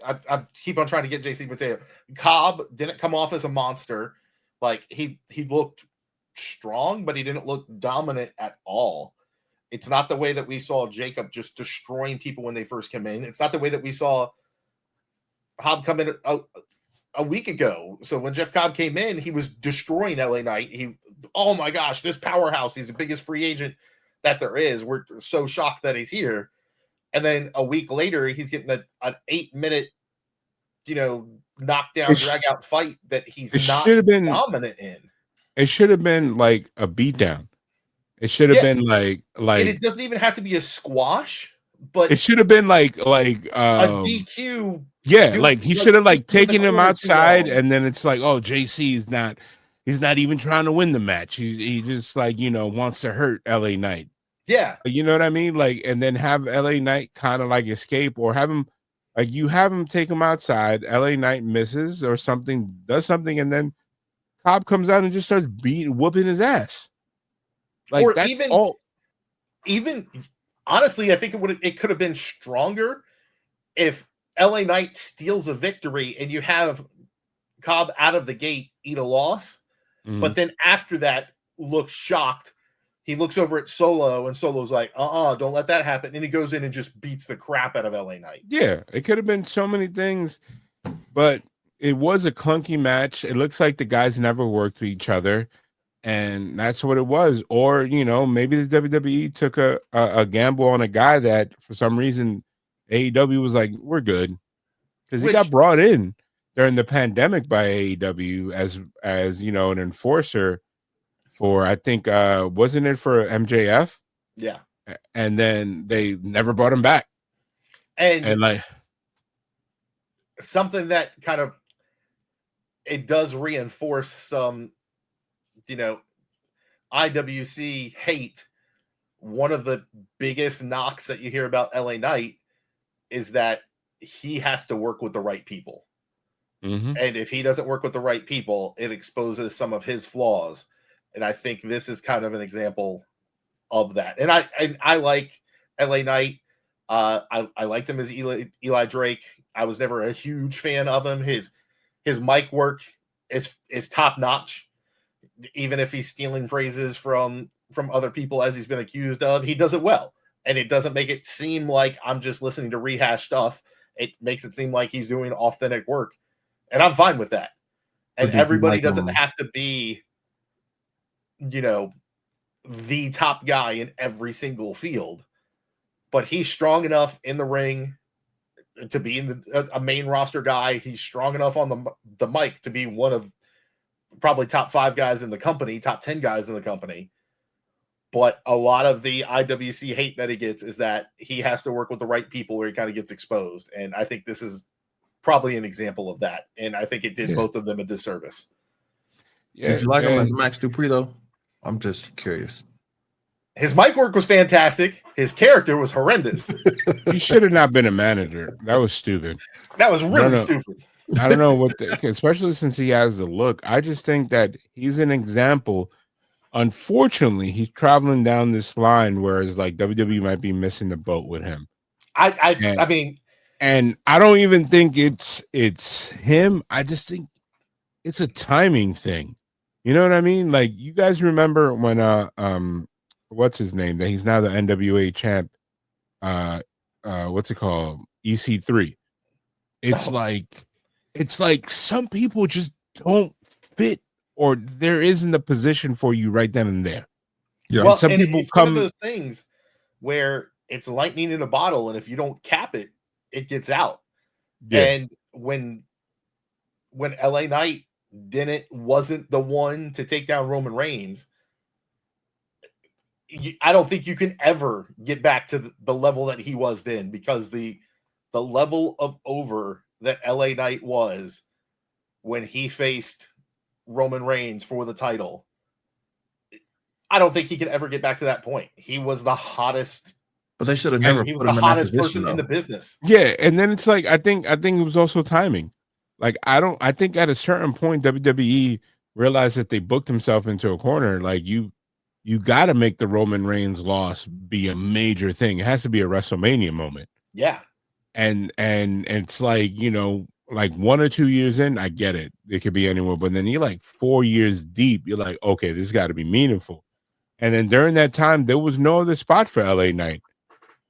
S2: I keep on trying to get JC Mateo. Cobb didn't come off as a monster. Like, he looked strong, but he didn't look dominant at all. It's not the way that we saw Jacob just destroying people when they first came in. It's not the way that we saw Cobb come in a week ago. So when Jeff Cobb came in, he was destroying LA Knight. Oh my gosh, this powerhouse. He's the biggest free agent that there is. We're so shocked that he's here. And then a week later, he's getting an 8-minute, knockdown, drag out fight that he's not dominant in.
S1: It should have been like a beatdown. It should have been like
S2: and it doesn't even have to be a squash, but
S1: it should have been like
S2: a DQ.
S1: Yeah, like, he should have like taken him outside, and then it's like, oh, JC is he's not even trying to win the match. He just, like, wants to hurt LA Knight.
S2: Yeah.
S1: You know what I mean? Like, and then have LA Knight kind of like escape, or have him, like, you have him take him outside. LA Knight misses or something, does something, and then Cobb comes out and just starts whooping his ass. Like,
S2: or
S1: that's
S2: even honestly, I think it could have been stronger if LA Knight steals a victory and you have Cobb out of the gate eat a loss, but then after that looks shocked. He looks over at Solo, and Solo's like, don't let that happen. And he goes in and just beats the crap out of LA Knight.
S1: Yeah, it could have been so many things, but it was a clunky match. It looks like the guys never worked with each other, and that's what it was. Or maybe the WWE took a gamble on a guy that for some reason AEW was like, we're good, because he got brought in during the pandemic by AEW as an enforcer for, I think, wasn't it for MJF?
S2: Yeah.
S1: And then they never brought him back. And like
S2: something that kind of, it does reinforce some, IWC hate. One of the biggest knocks that you hear about LA Knight is that he has to work with the right people.
S1: Mm-hmm.
S2: And if he doesn't work with the right people, it exposes some of his flaws. And I think this is kind of an example of that. And I like LA Knight. I liked him as Eli Drake. I was never a huge fan of him. His mic work is top notch. Even if he's stealing phrases from other people, as he's been accused of, he does it well. And it doesn't make it seem like I'm just listening to rehash stuff. It makes it seem like he's doing authentic work. And I'm fine with that. And everybody doesn't have to be, the top guy in every single field. But he's strong enough in the ring to be a main roster guy. He's strong enough on the mic to be one of probably top 5 guys in the company, top 10 guys in the company. But a lot of the IWC hate that he gets is that he has to work with the right people or he kind of gets exposed. And I think this is probably an example of that. And I think it did both of them a disservice.
S3: Yeah, did you like him as Max Dupree, though? I'm just curious.
S2: His mic work was fantastic. His character was horrendous.
S1: He should have not been a manager. That was stupid.
S2: That was really stupid.
S1: I don't know especially since he has the look. I just think that he's an example. Unfortunately, he's traveling down this line, whereas like WWE might be missing the boat with him.
S2: I mean,
S1: and I don't even think it's him. I just think it's a timing thing. You know what I mean? Like, you guys remember when what's his name? That he's now the NWA champ. What's it called? EC3. It's like some people just don't fit, or there isn't a position for you right then and there.
S2: Yeah. Well, some people it's one of those things where it's lightning in a bottle, and if you don't cap it, it gets out. Yeah. And when LA Knight wasn't the one to take down Roman Reigns, I don't think you can ever get back to the level that he was then, because the level of over that LA Knight was when he faced Roman Reigns for the title, I don't think he can ever get back to that point. He was the hottest.
S3: But they should have never.
S2: He was the hottest person in the business.
S1: Yeah, and then it's like I think it was also timing. Like I think at a certain point WWE realized that they booked himself into a corner. Like you got to make the Roman Reigns loss be a major thing. It has to be a WrestleMania moment.
S2: Yeah.
S1: And it's like, like 1 or 2 years in, I get it. It could be anywhere, but then you're like 4 years deep. You're like, okay, this got to be meaningful. And then during that time, there was no other spot for LA Knight.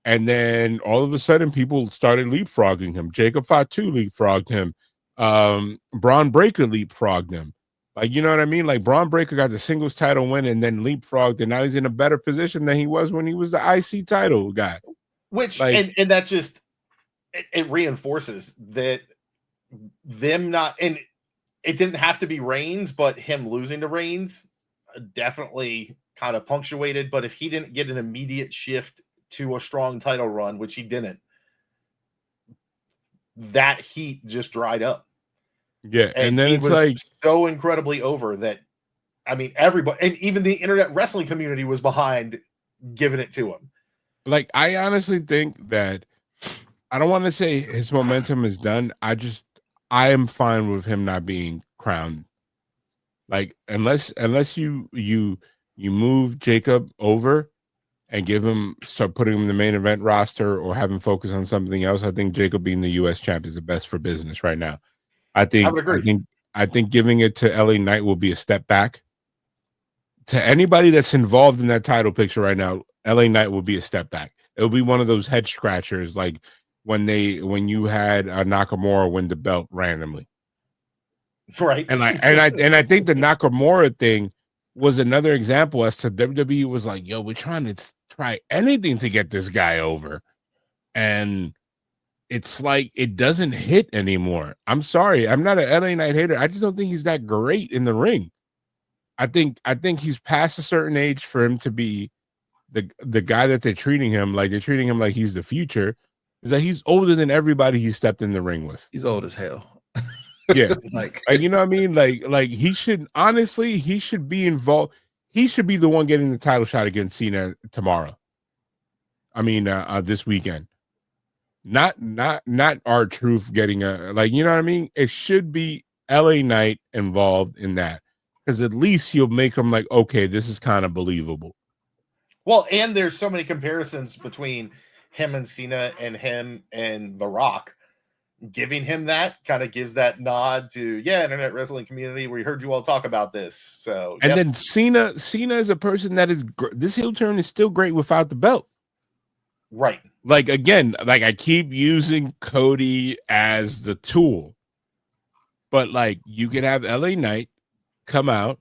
S1: And then all of a sudden, people started leapfrogging him. Jacob Fatu leapfrogged him. Braun Breaker leapfrogged him. Like, you know what I mean? Like, Braun Breaker got the singles title win and then leapfrogged, and now he's in a better position than he was when he was the IC title guy.
S2: Which, like, and that just, it reinforces that them not, and it didn't have to be Reigns, but him losing to Reigns definitely kind of punctuated. But if he didn't get an immediate shift to a strong title run, which he didn't, that heat just dried up.
S1: Yeah, and then it's like
S2: so incredibly over that, I mean, everybody, and even the internet wrestling community was behind giving it to him.
S1: Like, I honestly think that, I don't want to say his momentum is done. I am fine with him not being crowned. Like, unless you move Jacob over and start putting him in the main event roster or have him focus on something else, I think Jacob being the U.S. champ is the best for business right now. I think giving it to LA Knight will be a step back. To anybody that's involved in that title picture right now, LA Knight will be a step back. It'll be one of those head scratchers, like when you had Nakamura win the belt randomly.
S2: Right.
S1: And I think the Nakamura thing was another example as to WWE was like, yo, we're trying to try anything to get this guy over. And it's like it doesn't hit anymore. I'm sorry. I'm not an LA Knight hater. I just don't think he's that great in the ring. I think he's past a certain age for him to be the guy that they're treating him like. They're treating him like he's the future. Is that he's older than everybody he stepped in the ring with.
S3: He's old as hell.
S1: Yeah.
S3: like
S1: you know what I mean? Like he should honestly, he should be involved. He should be the one getting the title shot against Cena tomorrow. I mean, this weekend. Not R-Truth getting a, like, you know what I mean? It should be LA Knight involved in that, because at least you'll make them like, okay, this is kind of believable.
S2: Well, and there's so many comparisons between him and Cena and him and The Rock. Giving him that kind of gives that nod to, internet wrestling community, we heard you all talk about this. So,
S1: and then Cena is a person that is this heel turn is still great without the belt.
S2: Right.
S1: Like, again, like I keep using Cody as the tool, but like you could have LA Knight come out,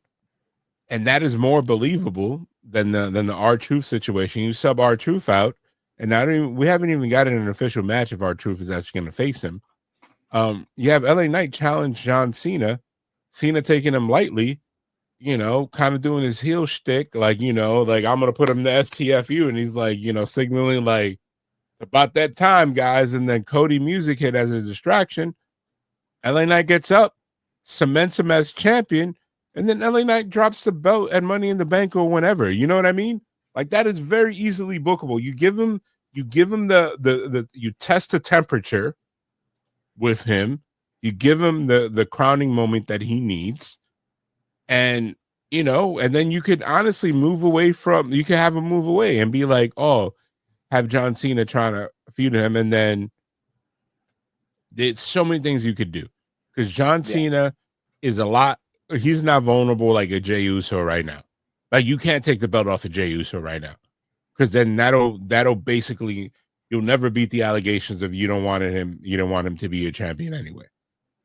S1: and that is more believable than the R-Truth situation. You sub R-Truth out, and we haven't even gotten an official match if R-Truth is actually going to face him. You have LA Knight challenge John Cena, taking him lightly, kind of doing his heel shtick, like, like I'm gonna put him in the STFU, and he's like, signaling like about that time, guys, and then Cody music hit as a distraction. LA Knight gets up, cements him as champion, and then LA Knight drops the belt at Money in the Bank or whenever. You know what I mean? Like, that is very easily bookable. You give him the you test the temperature with him, you give him the crowning moment that he needs, and and then you could honestly you could have him move away and be like, oh, have John Cena trying to feud him, and then there's so many things you could do, because John Cena is he's not vulnerable like a Jey Uso right now. Like, you can't take the belt off of Jey Uso right now, because then that'll basically, you'll never beat the allegations of you don't want him to be a champion anyway.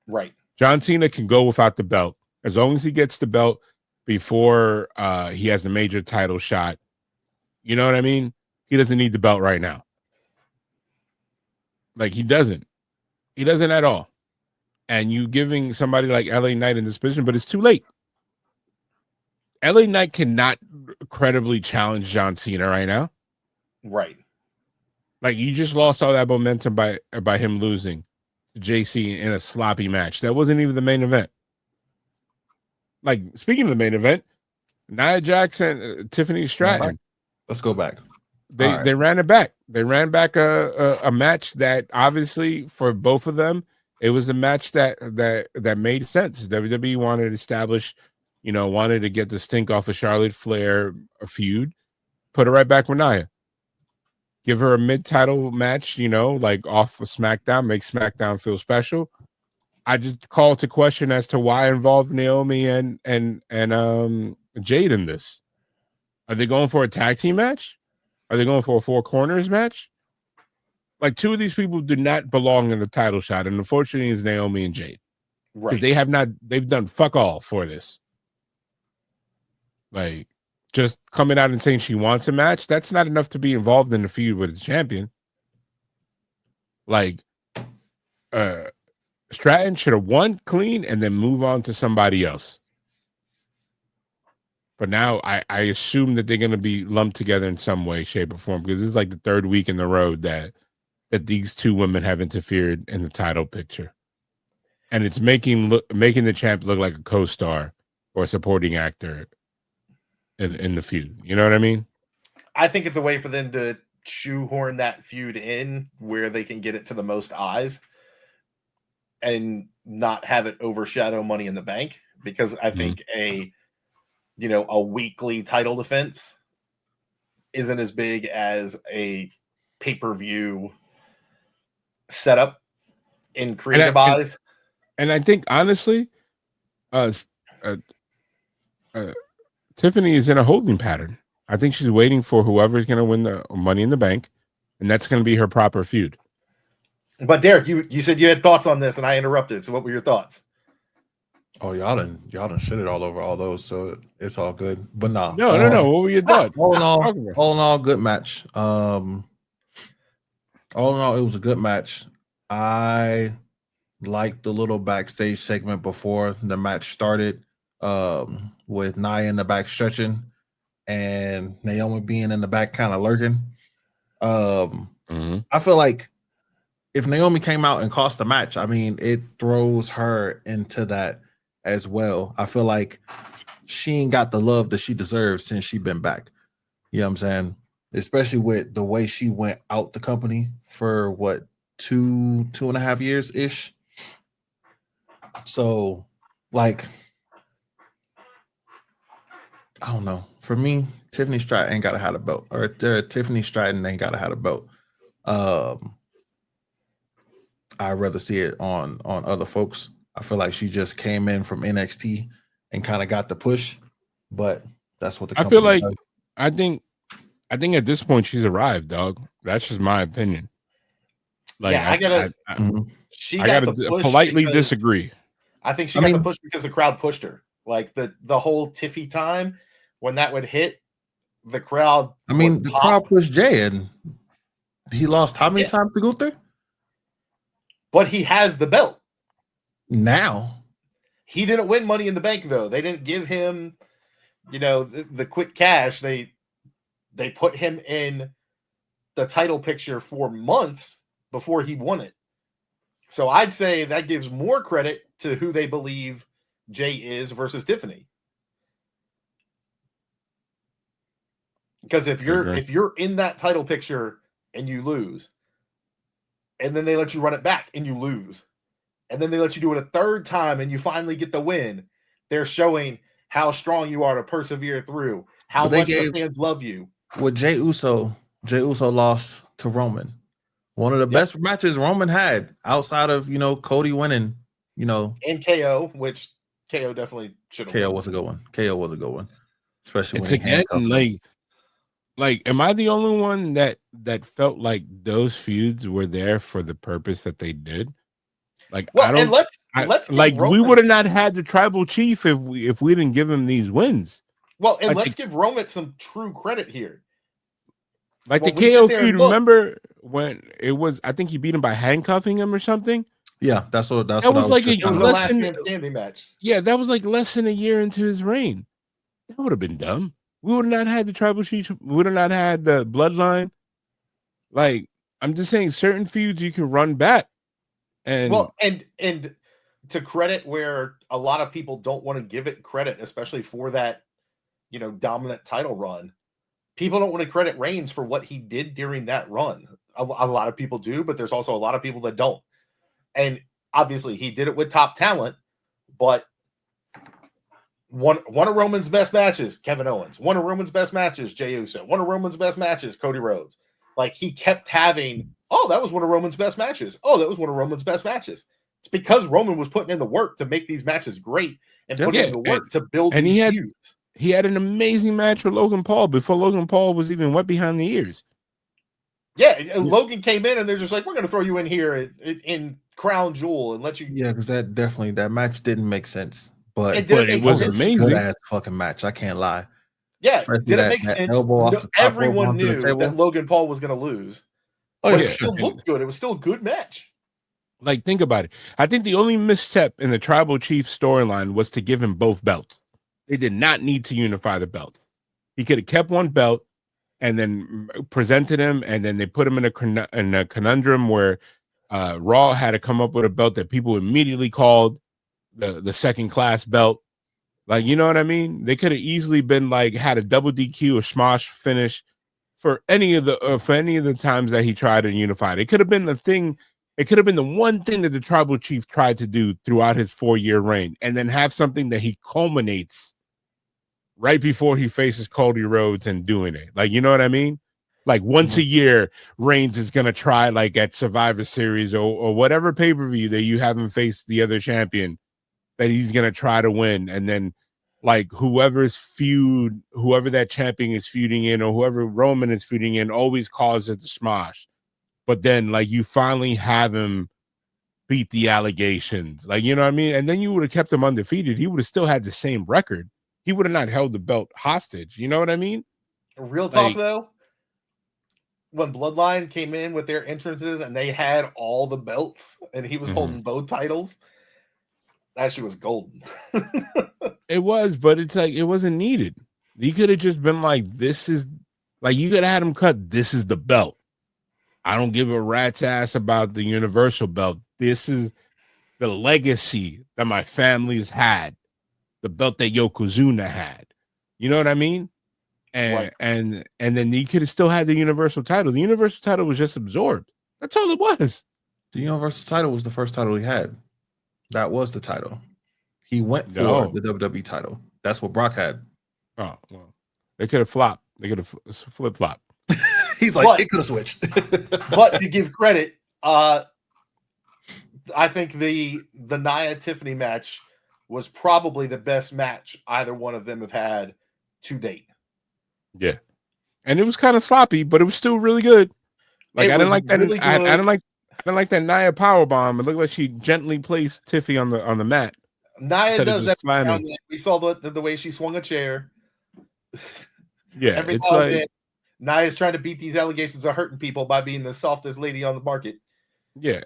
S2: Right.
S1: John Cena can go without the belt as long as he gets the belt before he has a major title shot. You know what I mean? He doesn't need the belt right now. Like, he doesn't at all. And you giving somebody like LA Knight in this position, but it's too late. LA Knight cannot credibly challenge John Cena right now.
S2: Right.
S1: Like, you just lost all that momentum by him losing to JC in a sloppy match. That wasn't even the main event. Like, speaking of the main event, Nia Jax and Tiffany Stratton.
S3: Let's go back.
S1: They ran it back. They ran back a match that obviously for both of them, it was a match that made sense. WWE wanted to establish, wanted to get the stink off of Charlotte Flair feud, put it right back with Nia. Give her a mid-title match, like off of SmackDown, make SmackDown feel special. I just call to question as to why involve Naomi and Jade in this. Are they going for a tag team match? Are they going for a four corners match? Like, two of these people do not belong in the title shot, and unfortunately, it's Naomi and Jade. Right. Because they've done fuck all for this. Like, just coming out and saying she wants a match, that's not enough to be involved in the feud with the champion. Like, Stratton should have won clean and then move on to somebody else. But now I assume that they're going to be lumped together in some way, shape, or form, because this is like the third week in the road that these two women have interfered in the title picture. And it's making the champ look like a co-star or a supporting actor in the feud. You know what I mean?
S2: I think it's a way for them to shoehorn that feud in where they can get it to the most eyes and not have it overshadow Money in the Bank, because I think a weekly title defense isn't as big as a pay-per-view setup in creative eyes.
S1: And I think, honestly, Tiffany is in a holding pattern. I think she's waiting for whoever's going to win the Money in the Bank, and that's going to be her proper feud.
S2: But Derek, you said you had thoughts on this, and I interrupted. So what were your thoughts?
S3: Oh, y'all done shit it all over all those, so it's all good. But nah,
S1: No. What were your thoughts?
S3: all in all, good match. All in all, it was a good match. I liked the little backstage segment before the match started, with Nia in the back stretching and Naomi being in the back kind of lurking. I feel like if Naomi came out and cost the match, I mean, it throws her into that as well. I feel like she ain't got the love that she deserves since she been back. You know what I'm saying? Especially with the way she went out the company for what, 2.5 years ish. So, like, I don't know. For me, Tiffany Stratton ain't gotta have a belt, or Tiffany Stratton ain't gotta have a belt. I'd rather see it on other folks. I feel like she just came in from NXT and kind of got the push, but that's what the company
S1: I feel like
S3: does.
S1: I think at this point she's arrived, dog. That's just my opinion. Like,
S2: yeah, I gotta. She
S1: I
S2: got
S1: gotta
S2: the push
S1: politely
S2: because-
S1: disagree.
S2: I think she got the push because the crowd pushed her. Like the whole Tiffy time when that would hit, the crowd.
S3: I mean, the crowd pushed Jay, and he lost how many times to Gunther?
S2: But he has the belt
S3: now.
S2: He didn't win Money in the Bank though. They didn't give him, the quick cash. They put him in the title picture for months before he won it. So I'd say that gives more credit to who they believe Jay is versus Tiffany. Because if you're in that title picture and you lose, and then they let you run it back and you lose, and then they let you do it a third time and you finally get the win, they're showing how strong you are to persevere through, how much the fans love you.
S3: With Jey Uso lost to Roman. One of the best matches Roman had outside of, Cody winning,
S2: and KO, which KO definitely should have won.
S3: KO was a good one. KO was a good one. Especially
S1: It's
S3: when he
S1: again like, am I the only one that felt like those feuds were there for the purpose that they did? Like,
S2: well, and let's
S1: like Roman, we would have not had the tribal chief if we didn't give him these wins.
S2: Well, and let's give Roman some true credit here.
S1: Like the KO feud, remember when it was? I think he beat him by handcuffing him or something.
S3: Yeah, that
S2: was like a last man standing match.
S1: Yeah, that was like less than a year into his reign. That would have been dumb. We would have not had the tribal chief. We would have not had the bloodline. Like, I'm just saying, certain feuds you can run back. And
S2: and to credit where a lot of people don't want to give it credit, especially for that, dominant title run. People don't want to credit Reigns for what he did during that run. A lot of people do, but there's also a lot of people that don't. And obviously, he did it with top talent, but one of Roman's best matches, Kevin Owens. One of Roman's best matches, Jey Uso. One of Roman's best matches, Cody Rhodes. Like, he kept having, that was one of Roman's best matches. Oh, that was one of Roman's best matches. It's because Roman was putting in the work to make these matches great and putting in the work to build these feuds.
S1: He had an amazing match with Logan Paul before Logan Paul was even wet behind the ears.
S2: Yeah, Logan came in and they're just like, we're going to throw you in here in Crown Jewel and let you.
S3: Yeah, because that match didn't make sense, but
S1: it was amazing.
S3: Good ass fucking match. I can't lie.
S2: Yeah, didn't make sense. Everyone knew that Logan Paul was going to lose. But it still looked good. It was still a good match.
S1: Like, think about it. I think the only misstep in the Tribal Chief storyline was to give him both belts. They did not need to unify the belts. He could have kept one belt and then presented him, and then they put him in a conundrum where Raw had to come up with a belt that people immediately called the second class belt. Like, you know what I mean? They could have easily been like had a double DQ or smosh finish for any of the times that he tried to unify it. It could have been the thing. It could have been the one thing that the Tribal Chief tried to do throughout his 4-year reign, and then have something that he culminates right before he faces Cody Rhodes and doing it. Like, you know what I mean? Like, once a year, Reigns is going to try, like, at Survivor Series or whatever pay-per-view that you haven't faced the other champion, that he's going to try to win. And then, like, whoever that champion is feuding in, or whoever Roman is feuding in, always calls it the smosh. But then, like, you finally have him beat the allegations. Like, you know what I mean? And then you would have kept him undefeated. He would have still had the same record. He would have not held the belt hostage. You know what I mean?
S2: Real talk,
S1: Like,
S2: though, when Bloodline came in with their entrances and they had all the belts and he was holding both titles, that shit was golden.
S1: it was, but it's like, it wasn't needed. He could have just been like, this is, like, you could have had him cut, this is the belt. I don't give a rat's ass about the Universal belt. This is the legacy that my family's had. The belt that Yokozuna had. You know what I mean? And
S2: Right.
S1: and then he could have still had the Universal title. The Universal title was just absorbed. That's all it was.
S3: The Universal title was the first title he had. That was the title. He went
S1: No.
S3: for the WWE title. That's what Brock had.
S1: Oh, well, they could have flopped. They could have flip-flopped.
S3: He's like,
S2: But-
S3: it could have switched.
S2: But to give credit, I think the Nia Tiffany match was probably the best match either one of them have had to date.
S1: Yeah. And it was kind of sloppy, but it was still really good. Like,
S2: It
S1: I didn't
S2: was
S1: like that.
S2: really
S1: I
S2: good.
S1: didn't like that Nia powerbomb. It looked like she gently placed Tiffy on the mat.
S2: Nia
S1: Instead of
S2: does
S1: just
S2: that. Now
S1: slamming.
S2: and then. We saw the way she swung a chair.
S1: Yeah,
S2: Every
S1: it's
S2: now and
S1: like,
S2: then, Nia's trying to beat these allegations of hurting people by being the softest lady on the market.
S1: yeah.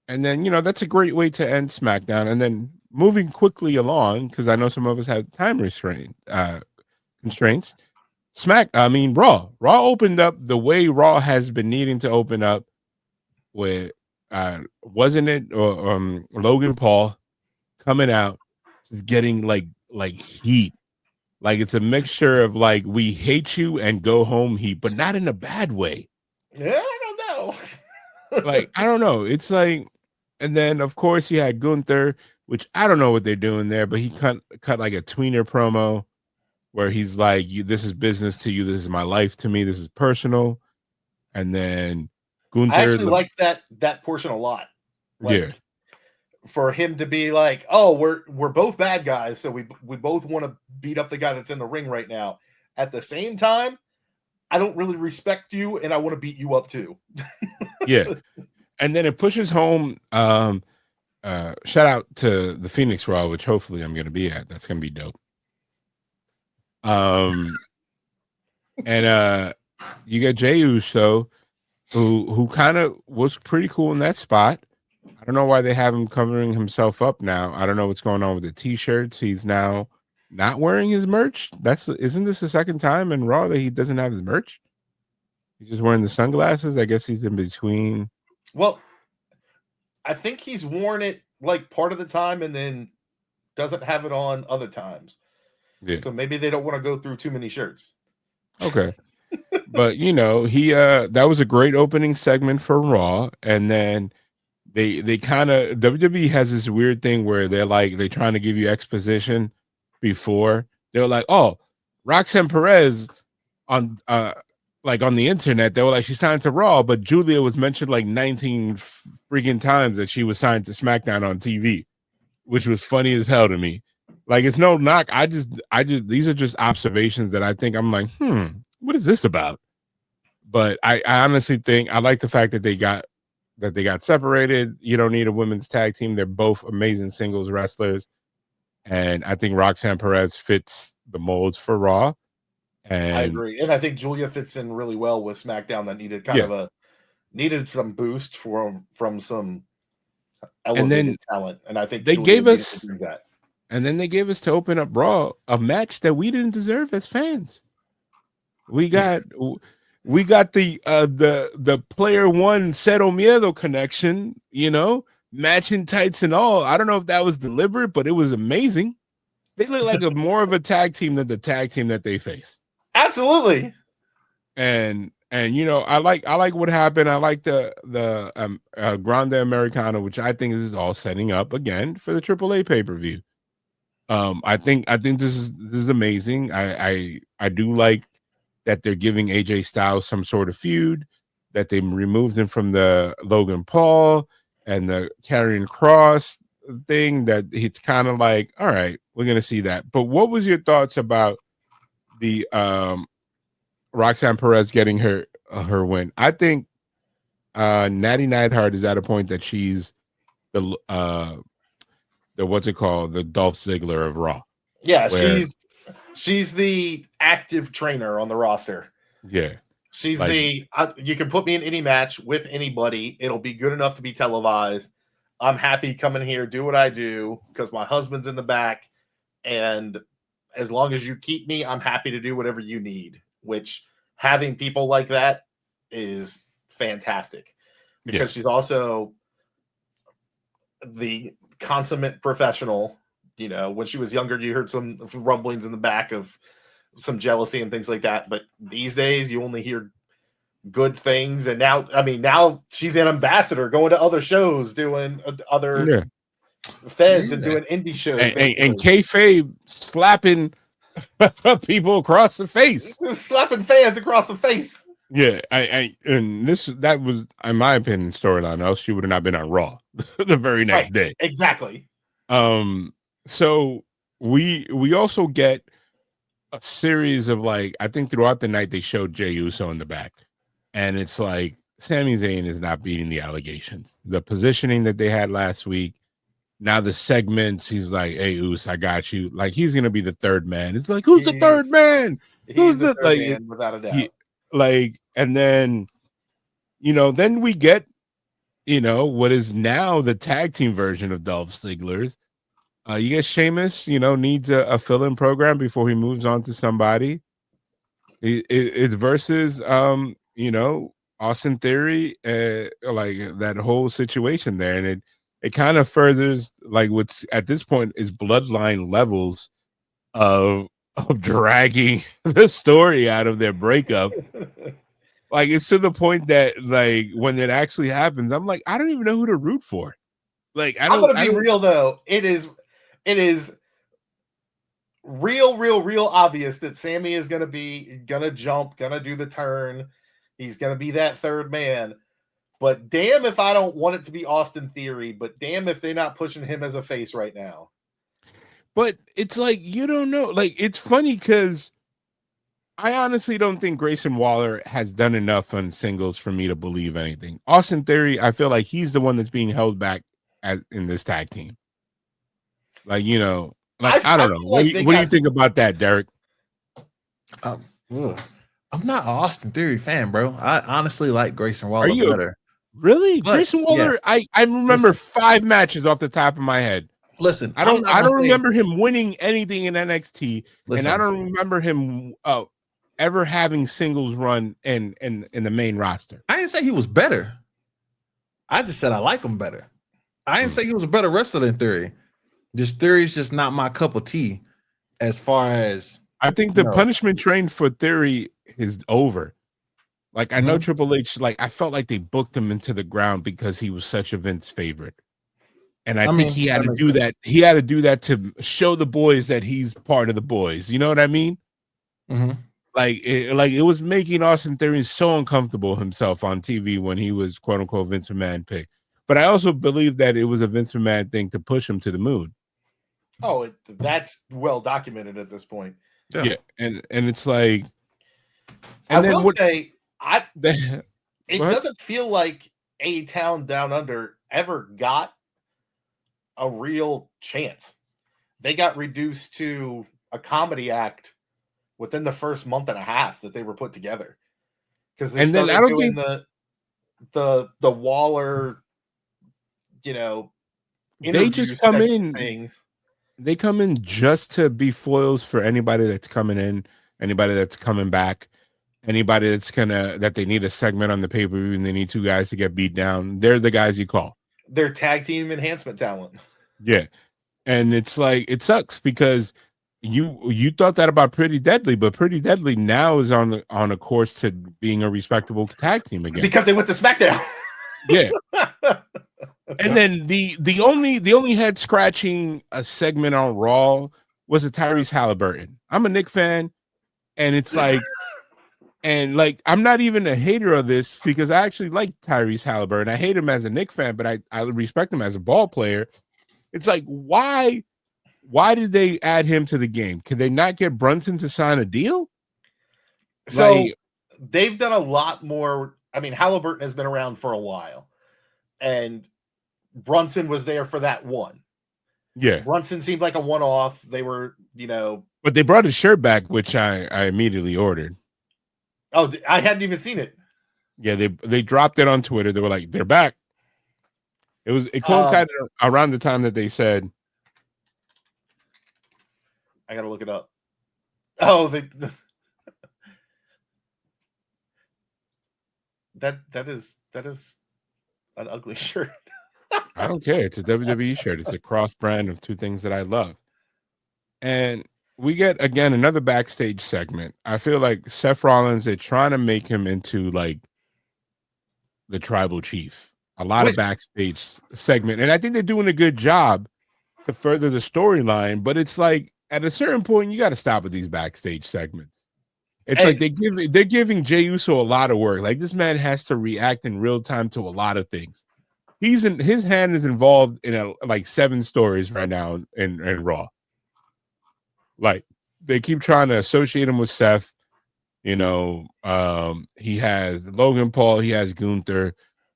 S1: And then, that's a great way to end SmackDown. And then moving quickly along, because I know some of us had time constraints. Raw. Raw opened up the way Raw has been needing to open up with, wasn't it, Logan Paul coming out, getting like heat. Like, it's a mixture of like, we hate you and go home heat, but not in a bad way.
S2: Yeah, I don't know.
S1: Like, I don't know. It's like, and then of course you had Gunther, which I don't know what they're doing there, but he cut like a tweener promo where he's like, this is business to you, this is my life to me, this is personal. And then Gunther,
S2: I actually like that portion a lot. Like,
S1: yeah,
S2: for him to be like, oh, we're both bad guys, so we both want to beat up the guy that's in the ring right now. At the same time, I don't really respect you, and I want to beat you up too.
S1: yeah. And then it pushes home. Shout out to the Phoenix Raw, which hopefully I'm going to be at. That's going to be dope. And you got Jey Uso, who kind of was pretty cool in that spot. I don't know why they have him covering himself up now. I don't know what's going on with the t-shirts. He's now not wearing his merch. Isn't this the second time in Raw that he doesn't have his merch? He's just wearing the sunglasses. I guess he's in between.
S2: Well, I think he's worn it like part of the time and then doesn't have it on other times.
S1: Yeah.
S2: So maybe they don't want to go through too many shirts.
S1: Okay. But he that was a great opening segment for Raw. And then they kind of, WWE has this weird thing where they're trying to give you exposition before. They're like, oh, Roxanne Perez on the internet, they were like, she signed to Raw, but Julia was mentioned like 19 freaking times that she was signed to SmackDown on TV, which was funny as hell to me. Like, it's no knock. I just these are just observations that I think I'm like, what is this about? But I honestly think I like the fact that they got separated. You don't need a women's tag team. They're both amazing singles wrestlers. And I think Roxanne Perez fits the molds for Raw. And
S2: I agree. And I think Julia fits in really well with SmackDown that needed needed some boost from some elevated talent. And I think
S1: they
S2: Julia
S1: gave
S2: needed
S1: us
S2: to do that.
S1: And then they gave us, to open up Raw, a match that we didn't deserve as fans. We got the player one Cero Miedo connection, matching tights and all. I don't know if that was deliberate, but it was amazing. They look like more of a tag team than the tag team that they faced.
S2: Absolutely.
S1: And I like what happened. I like the Grande Americana, which I think is all setting up again for the AAA pay-per-view. I think this is amazing. I do like that they're giving AJ Styles some sort of feud, that they removed him from the Logan Paul and the Karrion Kross thing, that it's kind of like, all right, we're gonna see that. But what was your thoughts about the Roxanne Perez getting her win? I think Natty Neidhart is at a point that she's the what's it called, the Dolph Ziggler of Raw.
S2: Yeah,
S1: where,
S2: she's the active trainer on the roster.
S1: yeah,
S2: She's
S1: like,
S2: you can put me in any match with anybody. It'll be good enough to be televised. I'm happy coming here, do what I do because my husband's in the back. And as long as you keep me, I'm happy to do whatever you need, which having people like that is fantastic because she's also the consummate professional. You know, when she was younger, you heard some rumblings in the back of some jealousy and things like that. But these days you only hear good things. And now she's an ambassador going to other shows, doing other feds and doing indie shows.
S1: And kayfabe slapping people across the face.
S2: Just slapping fans across the face.
S1: Yeah, and that was, in my opinion, storyline. Else she would have not been on Raw the very next day.
S2: Exactly.
S1: So we also get a series of, like, I think throughout the night they showed Jey Uso in the back, and it's like Sami Zayn is not beating the allegations. The positioning that they had last week, now the segments, he's like, "Hey, Uso, I got you." Like, he's gonna be the third man. It's like, who's the third man?
S2: Who's the third man, without a doubt.
S1: And then, then we get, what is now the tag team version of Dolph Ziggler's. You get Sheamus, needs a fill-in program before he moves on to somebody. It's versus, Austin Theory, like that whole situation there, and it kind of furthers, like, what's at this point is bloodline levels of dragging the story out of their breakup. Like, it's to the point that, like, when it actually happens, I'm like, I don't even know who to root for. Like, I'm
S2: gonna be real though. It is real obvious that Sammy is gonna jump, gonna do the turn. He's gonna be that third man. But damn if I don't want it to be Austin Theory, but damn if they're not pushing him as a face right now.
S1: But it's like, you don't know. Like, it's funny because I honestly don't think Grayson Waller has done enough on singles for me to believe anything. Austin Theory, I feel like he's the one that's being held back in this tag team. Like, I don't know. What do you think about that, Derek?
S3: I'm not an Austin Theory fan, bro. I honestly like Grayson Waller better.
S1: Really? But, Grayson Waller, yeah. I remember 5 matches off the top of my head.
S3: Listen,
S1: I don't remember him winning anything in NXT, and I don't remember him ever having singles run in the main roster.
S3: I didn't say he was better. I just said I like him better. I didn't say he was a better wrestler than Theory. Just Theory's just not my cup of tea. As far as
S1: I think the punishment train for Theory is over. Like, I know Triple H, like, I felt like they booked him into the ground because he was such a Vince favorite. And I think he had to do that. He had to do that to show the boys that he's part of the boys. You know what I mean?
S3: Mm-hmm.
S1: Like it was making Austin Theory so uncomfortable himself on TV when he was quote unquote Vince McMahon pick. But I also believe that it was a Vince McMahon thing to push him to the moon.
S2: Oh, that's well documented at this point.
S1: Yeah, and it's like,
S2: and I will say, it doesn't feel like A-Town Down Under ever got a real chance. They got reduced to a comedy act within the first month and a half that they were put together. Because they started doing the Waller,
S1: they just come in. Things. They come in just to be foils for anybody that's coming in, anybody that's coming back, anybody that they need a segment on the pay-per-view and they need 2 guys to get beat down. They're the guys you call.
S2: They're tag team enhancement talent.
S1: Yeah. And it's like, it sucks because you thought that about Pretty Deadly, but Pretty Deadly now is on a course to being a respectable tag team again.
S2: Because they went to SmackDown.
S1: Yeah. And then the only head scratching a segment on Raw was a Tyrese Halliburton. I'm a Nick fan, and it's like, and like, I'm not even a hater of this because I actually like Tyrese Halliburton. I hate him as a Nick fan, but I respect him as a ball player. It's like, why did they add him to the game? Could they not get Brunson to sign a deal?
S2: So they've done a lot more. I mean, Halliburton has been around for a while, and Brunson was there for that one.
S1: Yeah.
S2: Brunson seemed like a one-off. They were,
S1: But they brought his shirt back, which I immediately ordered.
S2: Oh, I hadn't even seen it.
S1: Yeah, they dropped it on Twitter. They were like, they're back. It coincided around the time that they said.
S2: I gotta look it up. Oh, that is an ugly shirt.
S1: I don't care. It's a WWE shirt. It's a cross brand of two things that I love. And we get, again, another backstage segment. I feel like Seth Rollins, they're trying to make him into like the tribal chief. A lot of backstage segment. And I think they're doing a good job to further the storyline. But it's like at a certain point, you got to stop with these backstage segments. It's like they're giving Jey Uso a lot of work. Like this man has to react in real time to a lot of things. His hand is involved in like 7 stories right now in Raw. Like they keep trying to associate him with Seth. He has Logan Paul, he has Gunther.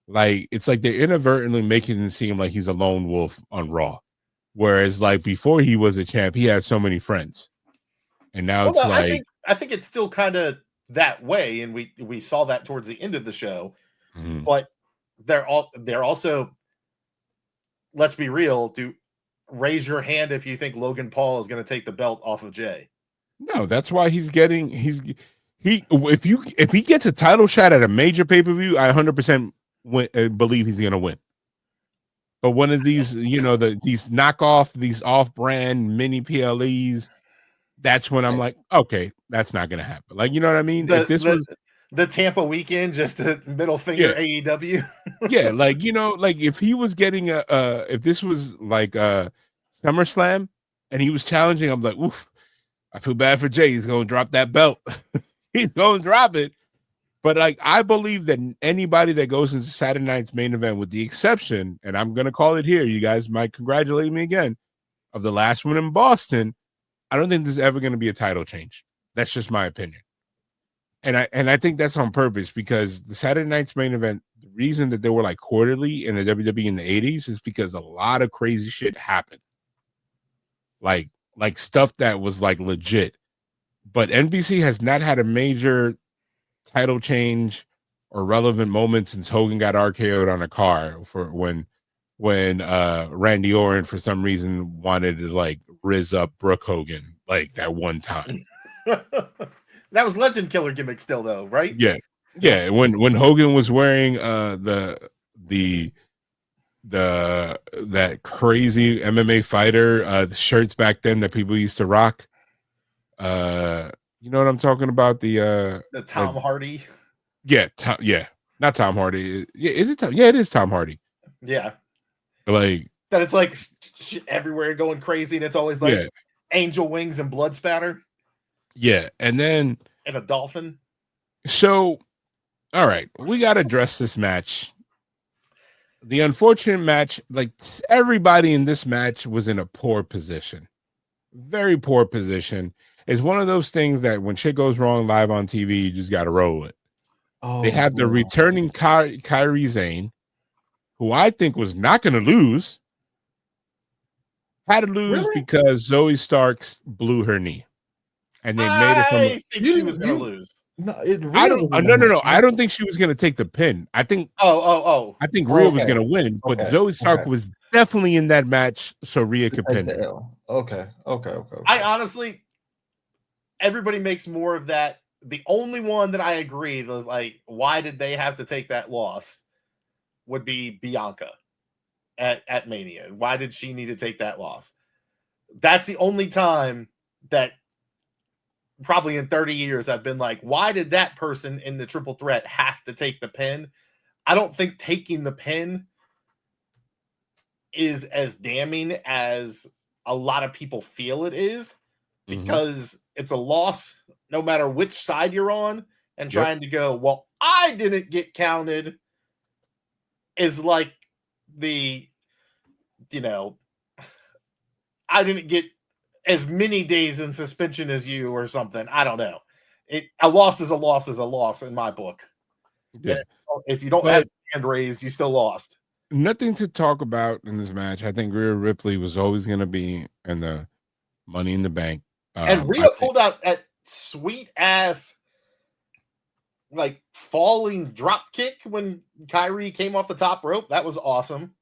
S1: Like it's like they're inadvertently making him seem like he's a lone wolf on Raw. Whereas like before he was a champ, he had so many friends. And now it's like
S2: I think it's still kind of that way, and we saw that towards the end of the show.
S1: Mm-hmm.
S2: But they're also, let's be real, raise your hand if you think Logan Paul is going to take the belt off of Jey.
S1: No, that's why if he gets a title shot at a major pay-per-view, I 100% believe he's going to win. But one of these, these knockoff, these off-brand mini PLEs, that's when I'm like, okay, that's not going to happen. Like, you know what I mean? If this was
S2: the Tampa weekend, just a middle finger AEW.
S1: Yeah, like, like if he was getting if this was like SummerSlam and he was challenging, I'm like, oof, I feel bad for Jey. He's going to drop that belt. He's going to drop it. But like, I believe that anybody that goes into Saturday night's main event, with the exception, and I'm going to call it here, you guys might congratulate me again, of the last one in Boston, I don't think there's ever going to be a title change. That's just my opinion. And I think that's on purpose, because the Saturday night's main event, the reason that they were like quarterly in the WWE in the 80s is because a lot of crazy shit happened. Like stuff that was like legit. But NBC has not had a major title change or relevant moment since Hogan got RKO'd on a car for when Randy Orton for some reason wanted to like rizz up Brooke Hogan like that one time.
S2: That was Legend Killer gimmick still though, right?
S1: Yeah. When Hogan was wearing that crazy MMA fighter the shirts back then that people used to rock. You know what I'm talking about? The
S2: Tom Hardy.
S1: Yeah, not Tom Hardy. Yeah, is it Tom? Yeah, it is Tom Hardy.
S2: Yeah.
S1: Like
S2: that, it's like shit everywhere going crazy, and it's always like angel wings and blood spatter.
S1: Yeah, and
S2: a dolphin.
S1: So, all right, we got to address this match. The unfortunate match, like everybody in this match was in a poor position. Very poor position. It's one of those things that when shit goes wrong live on TV, you just got to roll it. They have the returning Kairi Sane, who I think was not going to lose. Had to lose because Zoe Starks blew her knee. And they made it from.
S2: I think she was going to lose.
S3: No,
S1: No. I don't think she was going to take the pin. I think. I think Rhea was going to win, but Zoe Stark was definitely in that match, so Rhea could pin her.
S3: Okay.
S2: I honestly, everybody makes more of that. The only one that I agree, like, why did they have to take that loss, would be Bianca at Mania. Why did she need to take that loss? That's the only time that probably in 30 years I've been like, why did that person in the triple threat have to take the pin? I don't think taking the pin is as damning as a lot of people feel it is, because it's a loss no matter which side you're on, and trying to go, well, I didn't get counted, is like the, I didn't get as many days in suspension as you or something. I don't know. A loss is a loss is a loss in my book.
S1: Yeah.
S2: If you don't have your hand raised, you still lost.
S1: nothing to talk about in this match. I think Rhea Ripley was always going to be in the Money in the Bank.
S2: And
S1: I
S2: Rhea
S1: think,
S2: pulled out that sweet ass, like falling drop kick when Kyrie came off the top rope. That was awesome.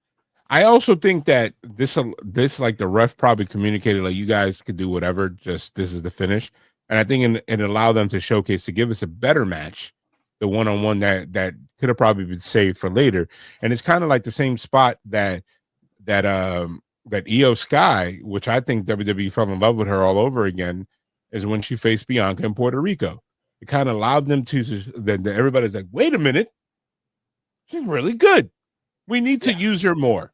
S1: I also think that this like the ref probably communicated like you guys could do whatever, just this is the finish, and I think it allowed them to showcase to give us a better match, the one-on-one that could have probably been saved for later, and it's kind of like the same spot that Io Sky, which I think WWE fell in love with her all over again, is when she faced Bianca in Puerto Rico. It kind of allowed them to that everybody's like, wait a minute, she's really good. We need to use her more.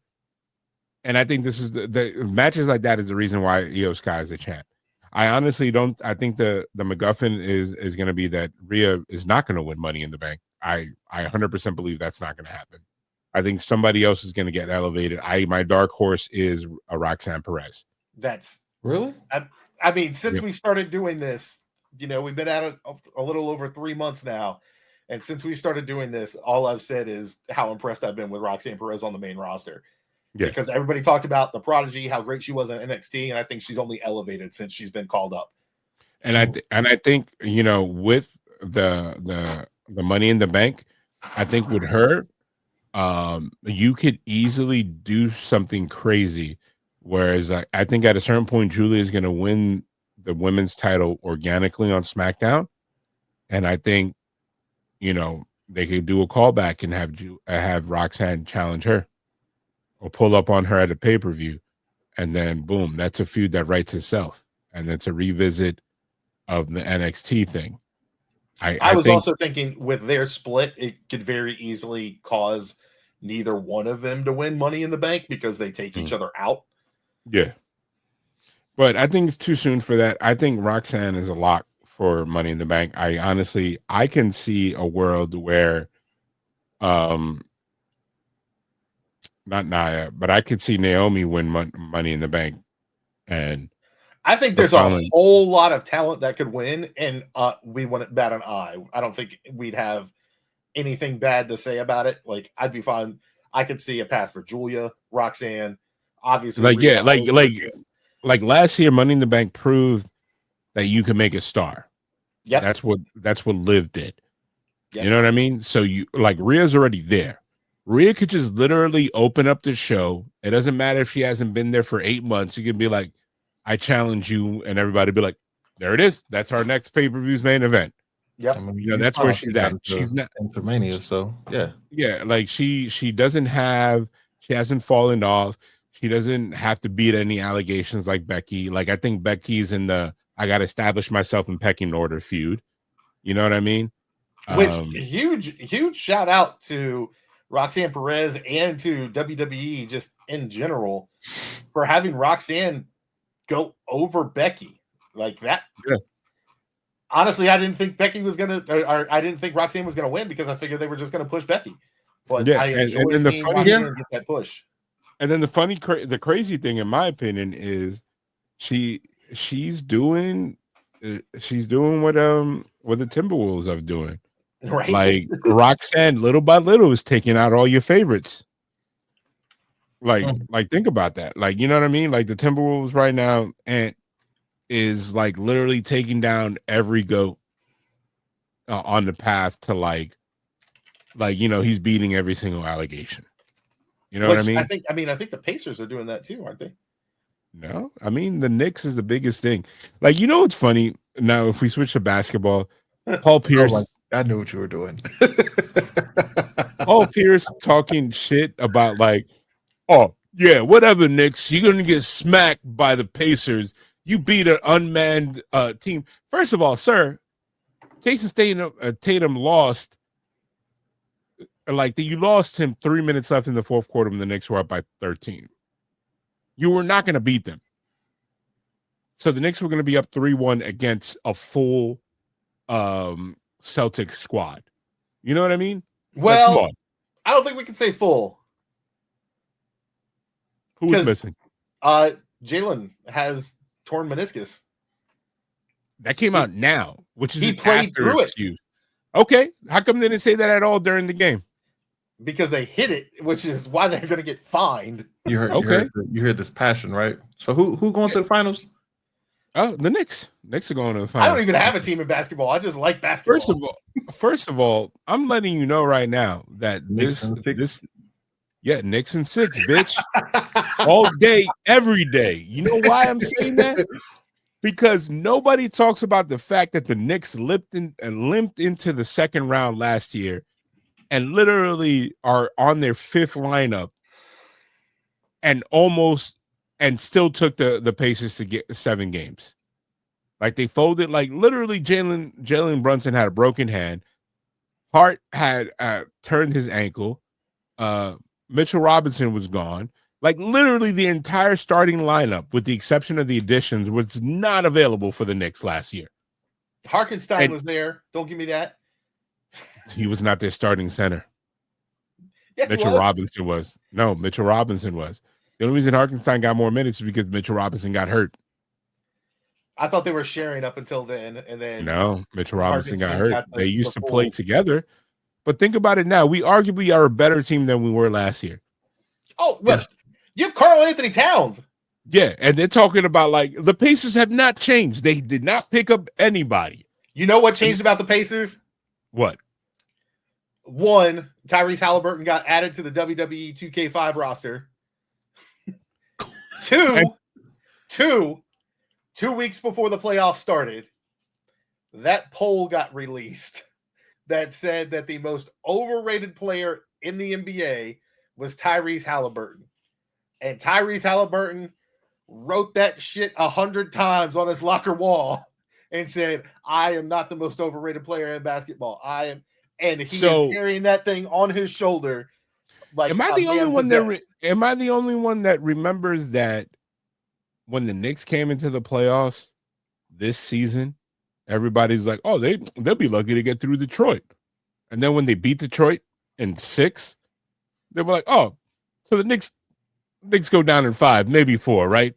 S1: And I think this is the matches like that is the reason why Io Sky is the champ. I honestly don't. I think the MacGuffin is going to be that Rhea is not going to win Money in the Bank. I 100% believe that's not going to happen. I think somebody else is going to get elevated. My dark horse is a Roxanne Perez.
S2: That's
S3: Really?
S2: I mean, since we've started doing this, we've been at it a little over 3 months now. And since we started doing this, all I've said is how impressed I've been with Roxanne Perez on the main roster. Yeah. Because everybody talked about the prodigy, how great she was in NXT, and I think she's only elevated since she's been called up.
S1: And I think with the Money in the Bank, I think with her, you could easily do something crazy. Whereas I think at a certain point, Julia is going to win the women's title organically on SmackDown, and I think they could do a callback and have Roxanne challenge her. Or pull up on her at a pay-per-view, and then boom, that's a feud that writes itself, and it's a revisit of the NXT thing.
S2: I was also thinking with their split, it could very easily cause neither one of them to win Money in the Bank because they take each other out.
S1: Yeah, but I think it's too soon for that. I think Roxanne is a lock for Money in the Bank. I can see a world where, not Nia, but I could see Naomi win Money in the Bank, and
S2: I think there's a whole lot of talent that could win, and we wouldn't bat an eye. I don't think we'd have anything bad to say about it. Like, I'd be fine. I could see a path for Julia, Roxanne, obviously.
S1: Like last year, Money in the Bank proved that you can make a star.
S2: Yeah,
S1: that's what Liv did. Yep. You know what I mean? So Rhea's already there. Rhea could just literally open up the show. It doesn't matter if she hasn't been there for 8 months. You can be like, I challenge you, and everybody be like, there it is. That's our next pay-per-view's main event.
S2: Yeah.
S3: I mean,
S1: that's where she's at. She's not
S3: Intermania, so yeah.
S1: Yeah, like she hasn't fallen off. She doesn't have to beat any allegations like Becky. Like, I think Becky's in the I gotta establish myself in pecking order feud. You know what I mean?
S2: Which huge shout out to Roxanne Perez and to WWE just in general for having Roxanne go over Becky like that.
S1: Yeah.
S2: Honestly, I didn't think Becky was gonna, or I didn't think Roxanne was gonna win because I figured they were just gonna push Becky. But I enjoy seeing Roxanne get that push.
S1: And then the crazy thing, in my opinion, is she's doing what the Timberwolves are doing.
S2: Right.
S1: Like, Roxanne, little by little, is taking out all your favorites. Like think about that. Like, you know what I mean? Like, the Timberwolves right now, and is like literally taking down every GOAT on the path to like he's beating every single allegation. You know what I mean?
S2: I think the Pacers are doing that too, aren't they?
S1: No, I mean, the Knicks is the biggest thing. Like, what's funny now? If we switch to basketball, Paul Pierce.
S3: I knew what you were doing.
S1: Paul Pierce talking shit about like, oh yeah, whatever, Knicks, you're gonna get smacked by the Pacers. You beat an unmanned team. First of all, sir, Jason Tatum lost. You lost him 3 minutes left in the fourth quarter when the Knicks were up by 13. You were not going to beat them. So the Knicks were going to be up 3-1 against a full Celtics squad. You know what I mean?
S2: Well, come on. I don't think we can say full.
S1: Who's missing?
S2: Jalen has torn meniscus.
S1: That came out now, which is
S2: he played through
S1: excuse. Okay, how come they didn't say that at all during the game?
S2: because they hit it, which is why they're going to get fined.
S3: You heard,
S1: Okay.
S3: you heard this passion, right? So who going to the finals?
S1: Oh, the Knicks. Knicks are going to the
S2: I
S1: finals.
S2: don't even have a team in basketball. I just like basketball.
S1: First of all, I'm letting you know right now that
S3: Knicks and six.
S1: Knicks and 6, bitch. All day, every day. You know why I'm saying that? Because nobody talks about the fact that the Knicks limped into the second round last year and literally are on their 5th lineup and still took the Pacers to get 7 games. Like they folded, like literally Jalen Brunson had a broken hand. Hart had turned his ankle. Mitchell Robinson was gone. Like literally the entire starting lineup, with the exception of the additions, was not available for the Knicks last year.
S2: Harkenstein was there. Don't give me that.
S1: He was not their starting center.
S2: Yes,
S1: Mitchell Robinson was. No, Mitchell Robinson was. The only reason Harkenstein got more minutes is because Mitchell Robinson got hurt.
S2: I thought they were sharing up until then, and then
S1: No, Mitchell Robinson got hurt. They used to
S2: full...
S1: play together. But think about it now. We arguably are a better team than we were last year.
S2: Oh, well, yes. You have Karl Anthony Towns.
S1: Yeah, and they're talking about like the Pacers have not changed. They did not pick up anybody.
S2: You know what changed about the Pacers?
S1: What?
S2: One, Tyrese Halliburton got added to the WWE 2K5 roster. Two weeks before the playoffs started, that poll got released that said that the most overrated player in the NBA was Tyrese Halliburton. And Tyrese Halliburton wrote that shit 100 times on his locker wall and said, I am not the most overrated player in basketball. I am. And he is carrying that thing on his shoulder. Like,
S1: am I the only one that remembers that when the Knicks came into the playoffs this season, everybody's like, oh, they'll be lucky to get through Detroit. And then when they beat Detroit in 6, they were like, oh, so the Knicks go down in 5, maybe 4, right?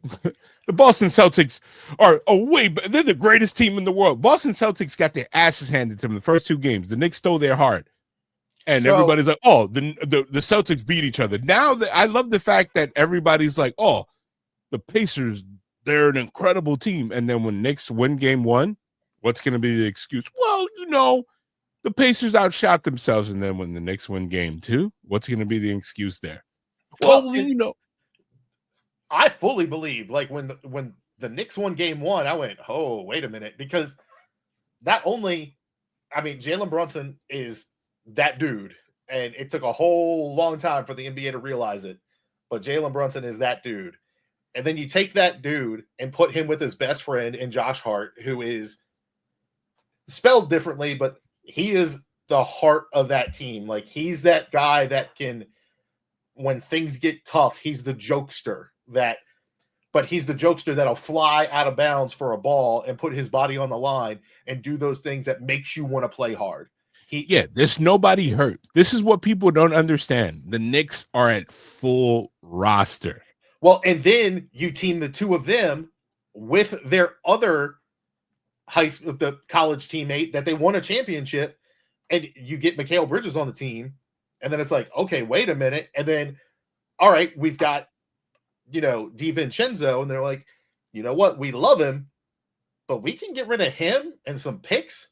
S1: The Boston Celtics they're the greatest team in the world. Boston Celtics got their asses handed to them the first 2 games. The Knicks stole their heart. And everybody's like, oh, the Celtics beat each other. Now I love the fact that everybody's like, oh, the Pacers, they're an incredible team. And then when Knicks win game 1, what's going to be the excuse? Well, the Pacers outshot themselves. And then when the Knicks win game 2, what's going to be the excuse there?
S2: Well, I fully believe, like, when the Knicks won game 1, I went, oh, wait a minute. Because Jalen Brunson is that dude. And it took a whole long time for the NBA to realize it. But Jalen Brunson is that dude. And then you take that dude and put him with his best friend in Josh Hart, who is spelled differently, but he is the heart of that team. Like, he's that guy that can, when things get tough, he's the jokester but he's the jokester that'll fly out of bounds for a ball and put his body on the line and do those things that makes you want to play hard.
S1: There's nobody hurt. This is what people don't understand. The Knicks are at full roster.
S2: Well, and then you team the 2 of them with their other the college teammate that they won a championship, and you get Mikal Bridges on the team, and then it's like, okay, wait a minute, and then, all right, we've got, DiVincenzo, and they're like, you know what, we love him, but we can get rid of him and some picks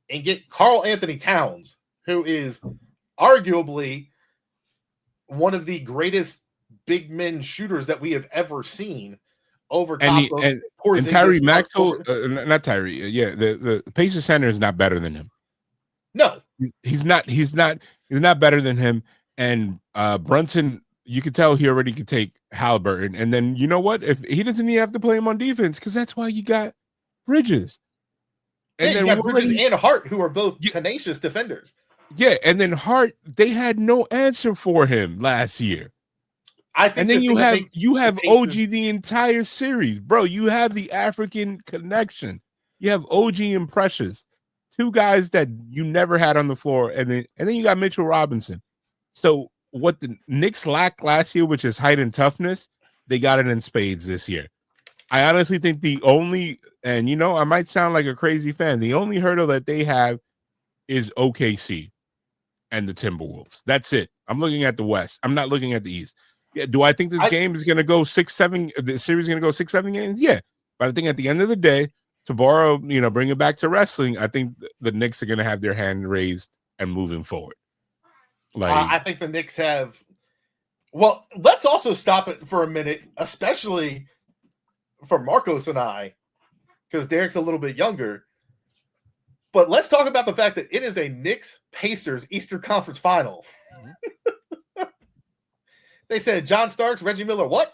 S2: and get Karl Anthony Towns, who is arguably one of the greatest big men shooters that we have ever seen, over top
S1: and Tyree Maxwell, not Tyree. The Pacers center is not better than him.
S2: No,
S1: he's not better than him. And Brunson, you could tell he already could take Halliburton. And then you know what? If he doesn't even have to play him on defense, because that's why you got Bridges.
S2: And then you got Bridges and Hart, who are both tenacious defenders.
S1: Yeah, and then Hart, they had no answer for him last year.
S2: I think,
S1: and then you have OG the entire series, bro. You have the African connection. You have OG and Precious, 2 guys that you never had on the floor, and then you got Mitchell Robinson. So what the Knicks lacked last year, which is height and toughness, they got it in spades this year. I honestly think the only, and I might sound like a crazy fan, the only hurdle that they have is OKC. and the Timberwolves. That's it. I'm looking at the West. I'm not looking at the East. Yeah, do I think this game is going to go 6-7? The series is going to go 6-7 games? Yeah, but I think at the end of the day, to borrow, bring it back to wrestling, I think the Knicks are going to have their hand raised and moving forward.
S2: I think the Knicks have. Well, let's also stop it for a minute, especially for Marcos and I, because Derek's a little bit younger. But let's talk about the fact that it is a Knicks-Pacers Eastern Conference Final. They said John Starks, Reggie Miller, what?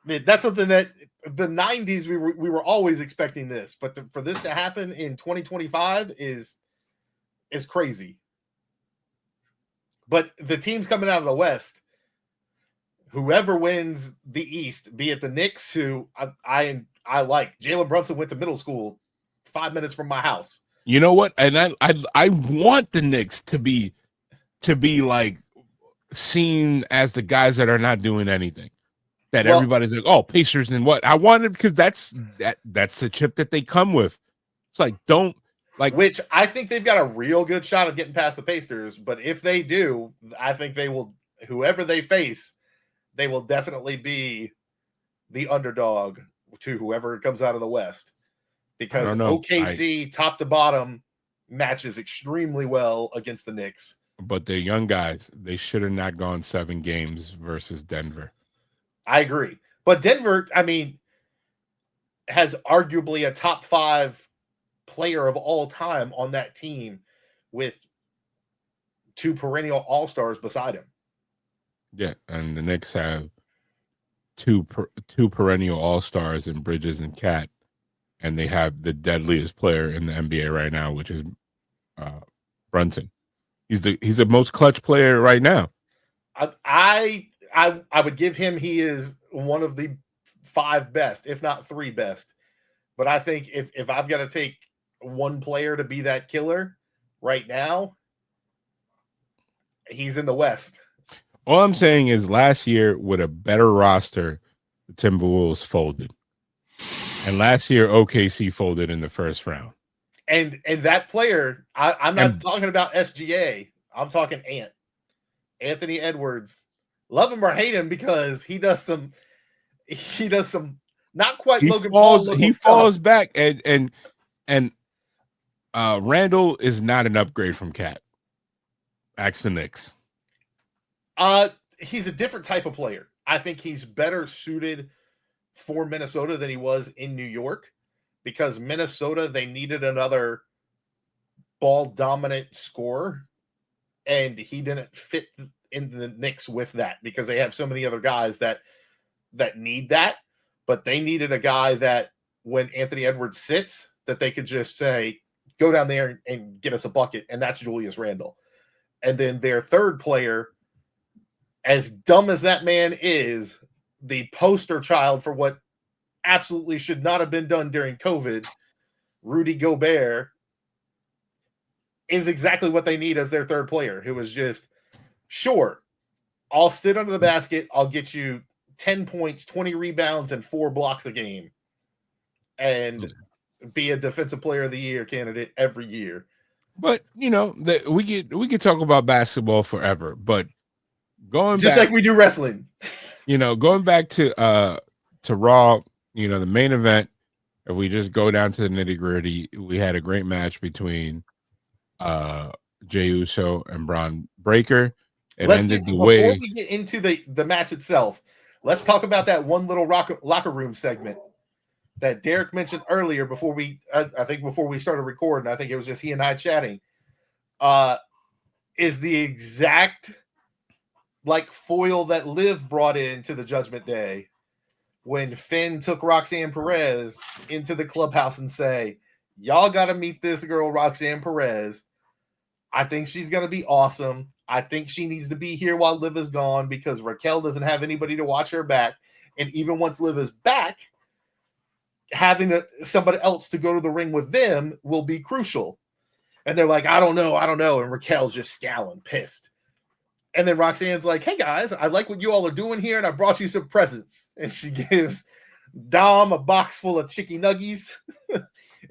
S2: That's something that the 90s we were always expecting this, but for this to happen in 2025 is crazy. But the teams coming out of the West, whoever wins the East, be it the Knicks, who I like. Jalen Brunson went to middle school 5 minutes from my house.
S1: You know what? And I want the Knicks to be like seen as the guys that are not doing anything. That everybody's like, oh, Pacers and what? I want it because that's the chip that they come with. It's like, which
S2: I think they've got a real good shot of getting past the Pacers. But if they do, I think they will, whoever they face, they will definitely be the underdog to whoever comes out of the West. Because OKC, top to bottom, matches extremely well against the Knicks.
S1: But they're young guys. They should have not gone 7 games versus Denver.
S2: I agree. But Denver, I mean, has arguably a top 5 player of all time on that team with 2 perennial all-stars beside him.
S1: Yeah, and the Knicks have two perennial all-stars in Bridges and Cat, and they have the deadliest player in the NBA right now, which is Brunson. He's the most clutch player right now.
S2: I would give him, he is one of the 5 best, if not 3 best. But I think if I've got to take one player to be that killer right now, he's in the West.
S1: All I'm saying is last year with a better roster, the Timberwolves folded. And last year, OKC folded in the first round.
S2: And that player, I'm not talking about SGA. I'm talking Anthony Edwards. Love him or hate him because he does some not quite Logan Paul.
S1: He falls back and Randall is not an upgrade from Cat. Ask the Knicks.
S2: He's a different type of player. I think he's better suited for Minnesota than he was in New York, because Minnesota, they needed another ball dominant scorer, and he didn't fit in the Knicks with that because they have so many other guys that need that. But they needed a guy that when Anthony Edwards sits, that they could just say, go down there and get us a bucket, and that's Julius Randle. And then their third player, as dumb as that man is, the poster child for what absolutely should not have been done during COVID, Rudy Gobert, is exactly what they need as their third player, who is just, sure, I'll sit under the basket, I'll get you 10 points, 20 rebounds, and 4 blocks a game, and be a defensive player of the year candidate every year.
S1: But we could talk about basketball forever, but going
S2: just
S1: back,
S2: like we do wrestling,
S1: going back to Raw, the main event. If we just go down to the nitty gritty, we had a great match between Jey Uso and Braun Breaker.
S2: Before we get into the match itself, let's talk about that one little locker room segment that Derek mentioned earlier before we started recording. I think it was just he and I chatting. Is the exact foil that Liv brought into the Judgment Day when Finn took Roxanne Perez into the clubhouse and say, y'all got to meet this girl, Roxanne Perez. I think she's going to be awesome. I think she needs to be here while Liv is gone because Raquel doesn't have anybody to watch her back. And even once Liv is back, having somebody else to go to the ring with them will be crucial. And they're like, I don't know. And Raquel's just scowling, pissed. And then Roxanne's like, hey, guys, I like what you all are doing here, and I brought you some presents. And she gives Dom a box full of chicky nuggies,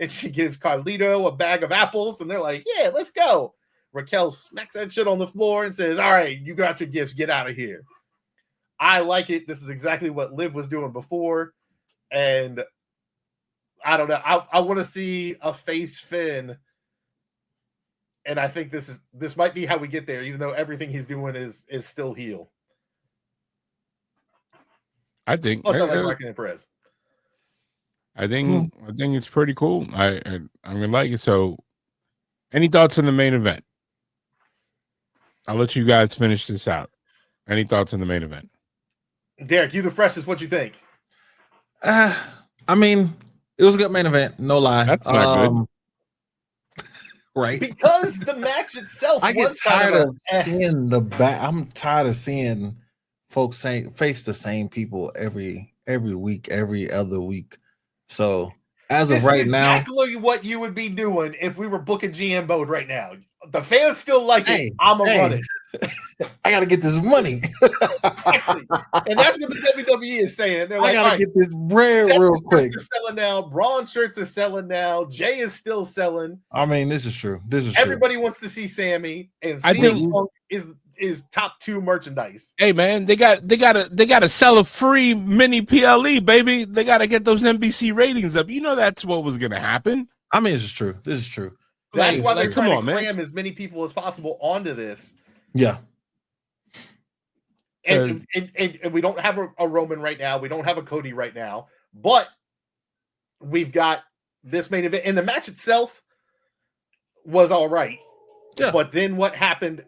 S2: and she gives Carlito a bag of apples, and they're like, yeah, let's go. Raquel smacks that shit on the floor and says, "All right, you got your gifts. Get out of here." I like it. This is exactly what Liv was doing before, and I don't know. I want to see a face Finn, and I think this might be how we get there, even though everything he's doing is still heel.
S1: I think.
S2: Plus, I like Mark and Perez.
S1: I think it's pretty cool. I'm gonna like it. So, any thoughts on the main event? I'll let you guys finish this out. Any thoughts on the main event?
S2: Derek, you the freshest. What you think?
S3: I mean, it was a good main event. No lie.
S1: That's not good.
S3: Right?
S2: Because the match itself.
S3: I get tired of seeing the back. I'm tired of seeing folks face the same people every week, every other week. So as of right now,
S2: exactly what you would be doing if we were booking GM mode right now. The fans still like it. I'm gonna run it.
S3: I gotta get this money.
S2: Actually, and that's what the WWE is saying. They're like,
S3: I gotta get this bread real quick.
S2: Shirts are selling now. Braun shirts are selling now. Jay is still selling.
S3: I mean, this is true.
S2: Everybody wants to see Sammy, and I think Punk is top 2 merchandise.
S1: Hey man, they gotta sell a free mini PLE, baby. They gotta get those NBC ratings up. You know that's what was gonna happen.
S3: I mean, this is true.
S2: That's why they're trying to cram as many people as possible onto this.
S3: Yeah.
S2: And we don't have a Roman right now. We don't have a Cody right now. But we've got this main event. And the match itself was all right. Yeah. But then what happened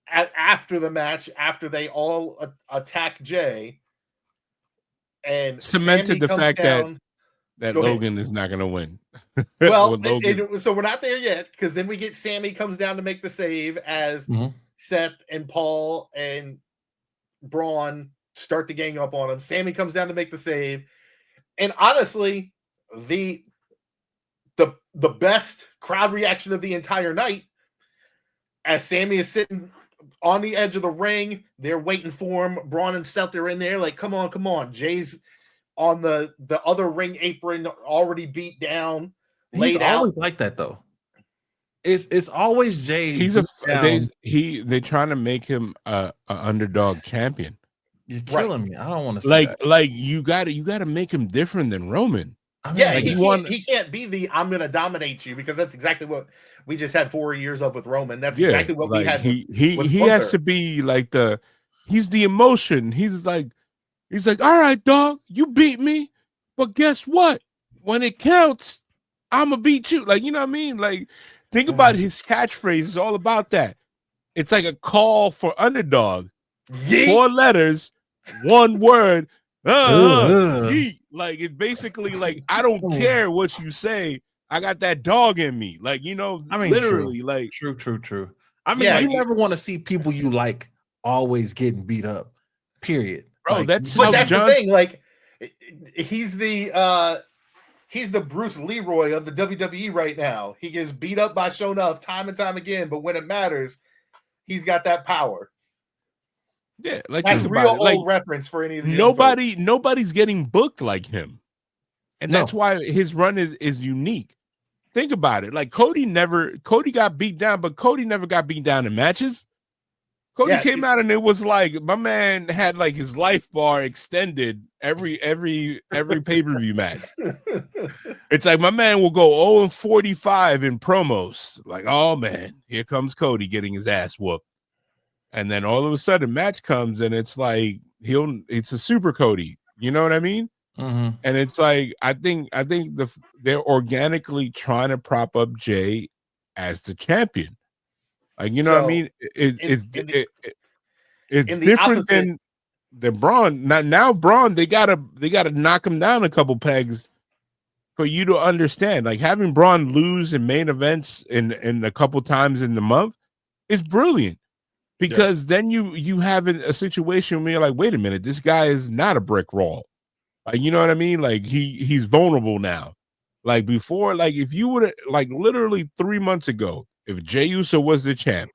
S2: after the match, after they all attack Jay, and
S1: cemented the fact that Logan is not going to win.
S2: Well, so we're not there yet, because then we get Sammy comes down to make the save as Seth and Paul and Braun start to gang up on him. Sammy comes down to make the save. And honestly, the best crowd reaction of the entire night, as Sammy is sitting on the edge of the ring, they're waiting for him. Braun and Seth are in there like, come on. Jay's on the other ring apron, already beat down, laid out.
S3: Always like that though. It's always Jay.
S1: They're trying to make him a underdog champion.
S3: You're killing me. I don't want to see
S1: that. You gotta make him different than Roman.
S2: I mean, he can't be the I'm gonna dominate you, because that's exactly what we just had 4 years of with Roman. That's exactly what we had.
S1: He has to be like he's the emotion. He's like, all right, dog, you beat me, but guess what? When it counts, I'ma beat you. Like, you know what I mean? Like, think about his catchphrase. It's all about that. It's like a call for underdog. Yeet. 4 letters, 1 word. Yeet. Like, it's basically like, I don't care what you say. I got that dog in me. Like, you know, I mean, literally,
S3: true.
S1: like
S3: True. I mean, you never want to see people you like always getting beat up. Period.
S1: Bro, that's
S2: the thing. Like, he's the Bruce Leroy of the WWE right now. He gets beat up by Shonuff time and time again, but when it matters, he's got that power.
S1: Yeah, like
S2: that's real old reference for any of the
S1: nobody's getting booked like him, and that's why his run is unique. Think about it. Like, Cody got beat down, but Cody never got beat down in matches. Cody came out and it was like my man had like his life bar extended every pay-per-view match. It's like my man will go 0-45 in promos. Like, oh man, here comes Cody getting his ass whooped. And then all of a sudden match comes and it's like it's a super Cody. You know what I mean?
S3: Mm-hmm.
S1: And it's like I think they're organically trying to prop up Jay as the champion. Like, you know what I mean? It's different than Braun. Now Braun, they gotta knock him down a couple pegs for you to understand. Like, having Braun lose in main events in a couple times in the month is brilliant, because then you have a situation where you're like, wait a minute, this guy is not a brick wall. Like, you know what I mean? Like, he's vulnerable now. Like, before, like, if you would have, like, literally 3 months ago, if Jey Uso was the champ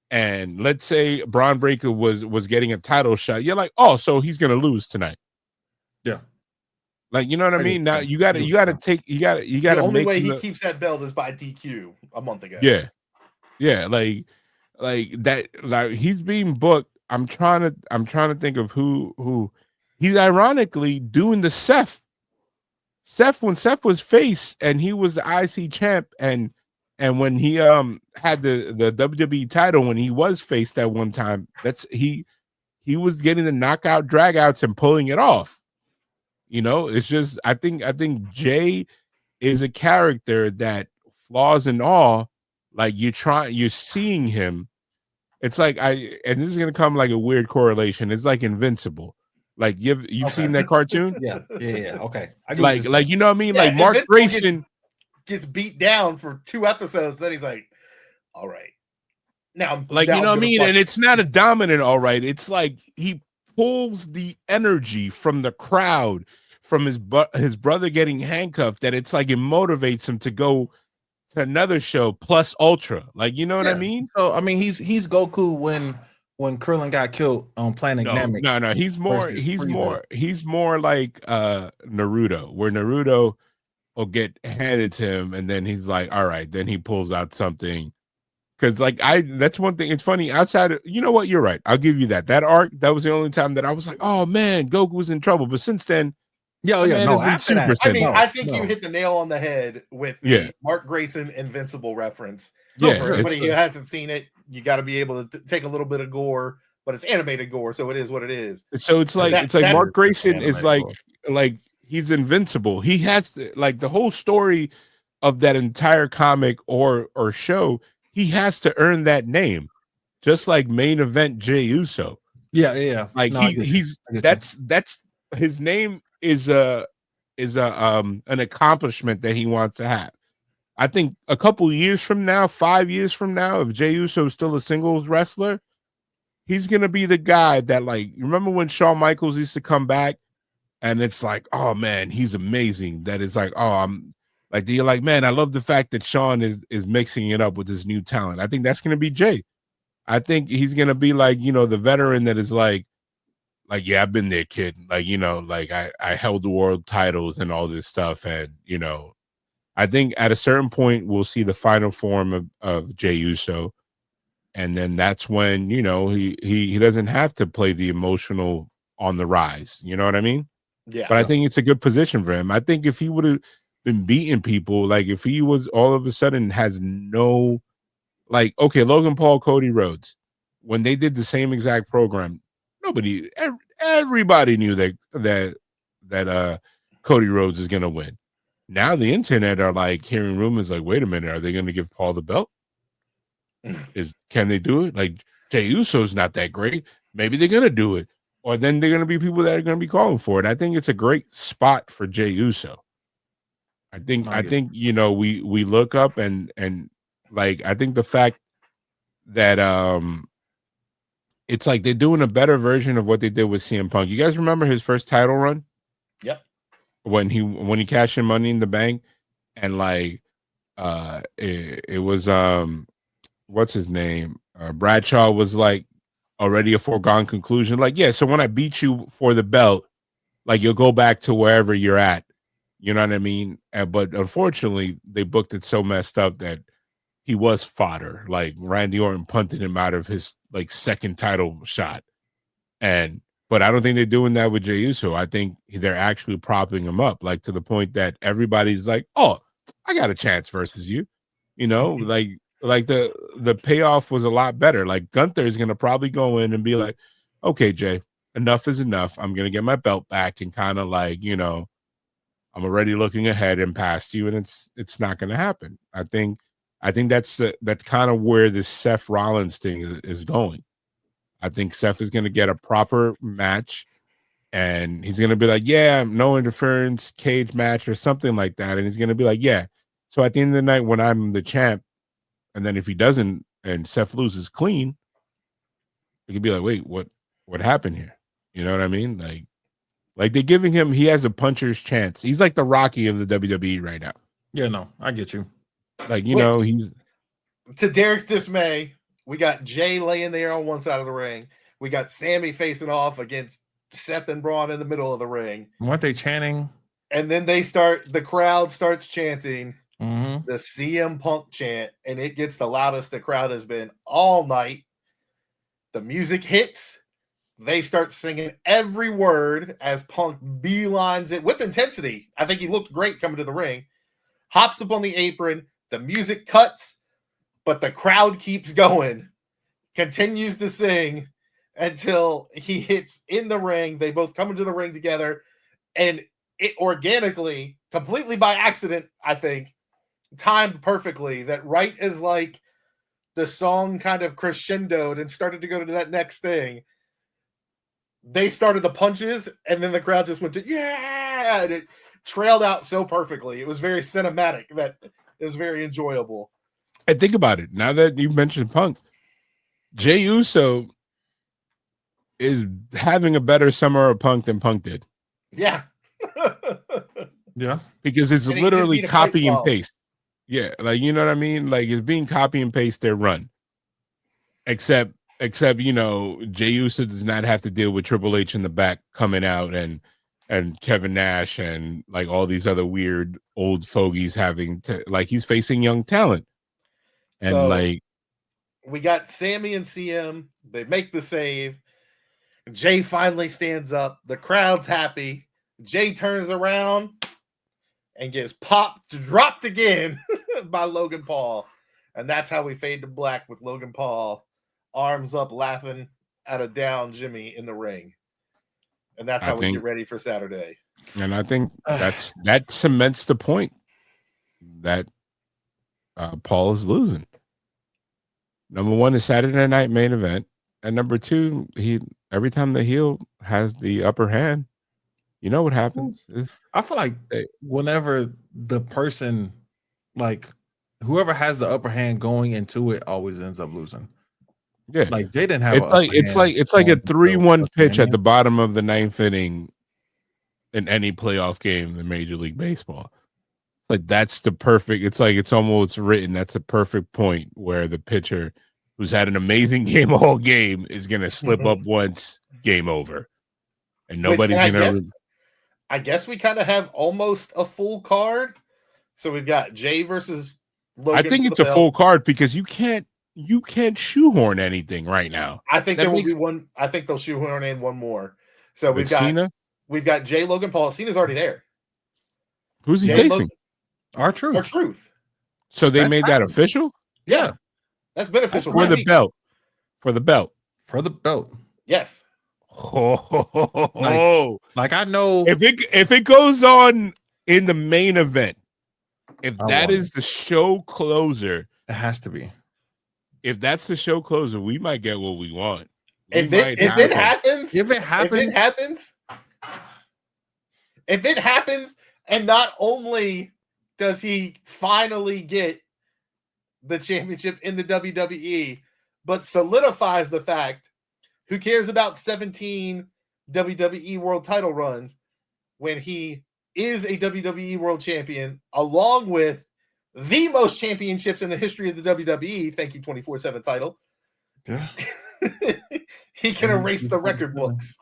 S1: and let's say Braun Breaker was getting a title shot, you're like, oh, so he's gonna lose tonight.
S3: Yeah.
S1: Like, you know what I mean? Now you gotta
S2: the only way he keeps that belt is by DQ a month ago.
S1: Yeah. Yeah, like that. Like he's being booked. I'm trying to think of who he's ironically doing the Seth, when Seth was face and he was the IC champ, and when he had the WWE title when he was face that one time, that's he was getting the knockout dragouts and pulling it off. You know, it's just I think Jay is a character that flaws and all, like you're seeing him. It's like and this is gonna come like a weird correlation. It's like Invincible. Like you've
S3: Okay.
S1: seen that cartoon?
S3: Yeah. Okay. I get what
S1: Like
S3: you're saying.
S1: you know what I mean?
S2: Yeah,
S1: Like Mark
S2: Invincible
S1: Grayson.
S2: gets beat down for 2 episodes. Then he's like, "All right, now
S1: Like,
S2: now
S1: you know
S2: I'm
S1: what I
S2: gonna
S1: mean?
S2: fuck."
S1: And it's not a dominant, all right. It's like he pulls the energy from the crowd, from his brother getting handcuffed, that it's like it motivates him to go to another show plus ultra. Like, you know what I
S3: Yeah.
S1: mean?
S3: So I mean, he's Goku when Krillin got killed on Planet
S1: No,
S3: Namek.
S1: no, no. He's more,
S3: versus
S1: he's
S3: Frieza.
S1: more, he's more like Naruto, where Naruto will get handed to him, and then he's like, all right, then he pulls out something. Because like that's one thing. It's funny outside of, you know what, you're right. I'll give you that. That arc, that was the only time that I was like, oh man, Goku was in trouble. But since then,
S3: Yeah,
S1: the
S3: yeah,
S1: man
S3: no.
S1: has been
S3: After
S1: super
S3: that,
S2: I mean,
S1: simple.
S2: I think you
S3: no.
S2: hit the nail on the head with the
S1: Yeah.
S2: Mark Grayson Invincible reference.
S1: Yeah,
S2: For everybody who hasn't seen it, you got to be able to take a little bit of gore, but it's animated gore, so it is what it is.
S1: So it's like
S2: that's
S1: Mark Grayson is
S3: animated
S1: like he's invincible. He has to, like, the whole story of that entire comic or show. He has to earn that name, just like main event Jey Uso.
S3: Yeah.
S1: Like
S3: No, I get you.
S1: he's
S3: I get you.
S1: that's his name is a an accomplishment that he wants to have. I think a couple years from now, 5 years from now, if Jey Uso is still a singles wrestler, he's gonna be the guy that, like, remember when Shawn Michaels used to come back and it's like, oh man, he's amazing. That is like, oh, I'm like, you're like, man, I love the fact that Shawn is mixing it up with this new talent. I think that's gonna be Jay. I think he's gonna be like, you know, the veteran that is like, yeah, I've been there, kid. Like, you know, like I held the world titles and all this stuff. And, you know, I think at a certain point we'll see the final form of Jey Uso. And then that's when, you know, he doesn't have to play the emotional on the rise. You know what I mean?
S2: Yeah.
S1: But I think it's a good position for him. I think if he would have been beating people, like if he was all of a sudden has no, like, okay, Logan Paul, Cody Rhodes, when they did the same exact program, everybody knew that Cody Rhodes is gonna win. Now the internet are like hearing rumors like, wait a minute, are they gonna give Paul the belt? Can they do it? Like, Jey Uso's not that great. Maybe they're gonna do it. Or then they're gonna be people that are gonna be calling for it. I think it's a great spot for Jey Uso. I think you know, we look up and like, I think the fact that it's like they're doing a better version of what they did with CM Punk. You guys remember his first title run?
S2: Yep.
S1: When he cashed in Money in the Bank, and like it was what's his name? Bradshaw was like already a foregone conclusion. Like, yeah, so when I beat you for the belt, like, you'll go back to wherever you're at. You know what I mean? But unfortunately, they booked it so messed up that he was fodder. Like, Randy Orton punted him out of his like second title shot. But I don't think they're doing that with Jey Uso. I think they're actually propping him up, like, to the point that everybody's like, oh, I got a chance versus you. You know, like the payoff was a lot better. Like, Gunther is gonna probably go in and be like, okay, Jay, enough is enough. I'm gonna get my belt back, and kind of like, you know, I'm already looking ahead and past you, and it's not gonna happen. I think that's kind of where this Seth Rollins thing is going. I think Seth is gonna get a proper match, and he's gonna be like, yeah, no interference, cage match or something like that, and he's gonna be like, yeah. So at the end of the night, when I'm the champ, and then if he doesn't and Seth loses clean, it could be like, wait, what happened here? You know what I mean? Like they're giving him, he has a puncher's chance. He's like the Rocky of the WWE right now.
S3: Yeah, no, I get you.
S1: Like, you know, he's,
S2: to Derek's dismay, we got Jay laying there on one side of the ring. We got Sammy facing off against Seth and Braun in the middle of the ring.
S3: Weren't they chanting?
S2: And then the crowd starts chanting.
S3: Mm-hmm.
S2: the CM Punk chant, and it gets the loudest the crowd has been all night. The music hits. They start singing every word as Punk beelines it with intensity. I think he looked great coming to the ring. Hops up on the apron. The music cuts, but the crowd keeps going. Continues to sing until he hits in the ring. They both come into the ring together, and it organically, completely by accident, I think, timed perfectly that right as like the song kind of crescendoed and started to go to that next thing, they started the punches, and then the crowd just went to yeah, and it trailed out so perfectly. It was very cinematic. That is very enjoyable.
S1: And think about it. Now that you mentioned Punk, Jey Uso is having a better summer of Punk than Punk did.
S2: Yeah.
S3: Yeah.
S1: Because it's
S2: And
S1: literally
S2: beat a
S1: copy and
S2: fight
S1: paste. Yeah, like you know what I mean? Like it's being copy and paste their run. Except you know, Jey Uso does not have to deal with Triple H in the back coming out and Kevin Nash and like all these other weird old fogies having to like he's facing young talent. And
S2: So
S1: like
S2: we got Sammy and CM. They make the save. Jay finally stands up. The crowd's happy. Jay turns around and gets dropped again by Logan Paul. And that's how we fade to black with Logan Paul, arms up, laughing at a down Jimmy in the ring. And that's how we get ready for Saturday.
S1: And I think that cements the point that Paul is losing. Number one, the Saturday night main event. And number two, every time the heel has the upper hand, you know what happens?
S3: I feel like whenever the person, like whoever has the upper hand going into it, always ends up losing.
S1: Yeah,
S3: like they didn't have.
S1: It's like a 3-1 pitch at the bottom of the ninth inning in any playoff game in Major League Baseball. Like that's the perfect. It's like it's almost written. That's the perfect point where the pitcher, who's had an amazing game all game, is going to slip up once. Game over, and nobody's going to.
S2: I guess we kind of have almost a full card. So we've got Jay versus Logan.
S1: I think it's a full card because you can't shoehorn anything right now.
S2: I think there will be one. I think they'll shoehorn in one more. So we've got
S1: Cena.
S2: We've got Jay, Logan Paul. Cena's already there.
S1: Who's he facing?
S3: R-Truth.
S2: R-Truth.
S1: So they made that official?
S2: Yeah. That's been official.
S1: For the belt. For the belt.
S3: For the belt.
S2: Yes.
S3: Like I know
S1: if it goes on in the main event, if that is the show closer,
S3: it has to be.
S1: If that's the show closer, we might get what we want.
S2: If it happens, and not only does he finally get the championship in the WWE, but solidifies the fact, who cares about 17 WWE world title runs when he is a WWE world champion, along with the most championships in the history of the WWE. Thank you, 24/7 title.
S3: Yeah.
S2: He can erase the record books.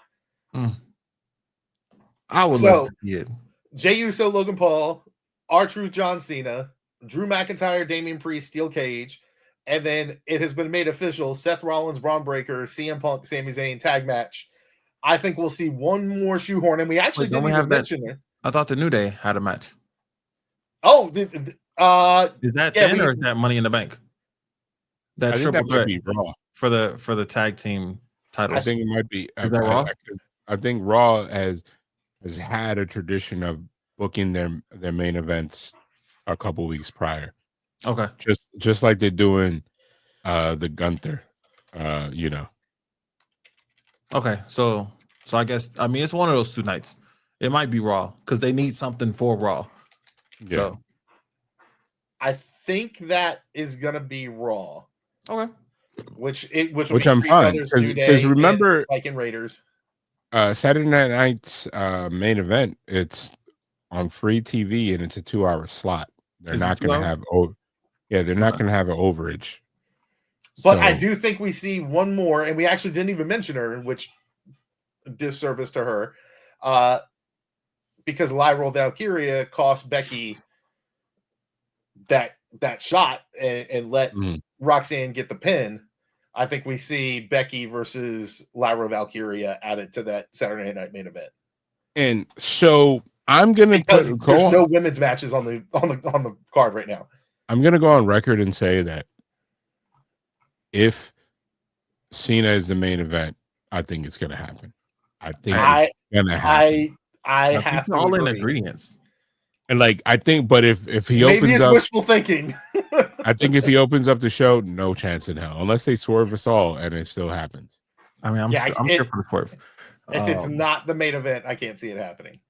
S3: I would love to see it.
S2: Jey Uso, Logan Paul, R-Truth, John Cena, Drew McIntyre, Damian Priest, Steel Cage, and then it has been made official: Seth Rollins, Braun Breaker, CM Punk, Sami Zayn tag match. I think we'll see one more shoehorn, and we actually didn't even mention it.
S3: I thought the New Day had a match.
S2: Oh,
S3: is that 10 or is that Money in the Bank? That triple threat for the tag team title.
S1: I think it might be.
S3: Is that Raw?
S1: I think Raw has had a tradition of booking their main events a couple weeks prior.
S3: Okay,
S1: just like they're doing the Gunther, you know.
S3: Okay, so I guess it's one of those 2 nights. It might be Raw because they need something for Raw. Yeah. So
S2: I think that is gonna be Raw.
S3: Okay,
S2: which
S1: I'm fine because remember,
S2: like in Raiders,
S1: Saturday night's main event. It's on free TV and it's a 2-hour slot. They're not going to have they're not going to have an overage.
S2: But I do think we see one more, and we actually didn't even mention her, which disservice to her, because Lyra Valkyria cost Becky that shot and let
S1: Mhm.
S2: Roxanne get the pin, I think we see Becky versus Lyra Valkyria added to that Saturday Night Main Event.
S1: And so I'm gonna
S2: Because there's no women's matches on the card right now.
S1: I'm gonna go on record and say that if Cena is the main event, I think it's gonna happen. I think it's gonna happen.
S2: I have to
S3: all
S2: agree.
S3: in agreement.
S1: And like I think, but if he
S2: Maybe
S1: opens
S2: it's
S1: up,
S2: wishful thinking.
S1: I think if he opens up the show, no chance in hell, unless they swerve us all, and it still happens.
S3: I mean, I'm here for the swerve.
S2: If it's not the main event, I can't see it happening.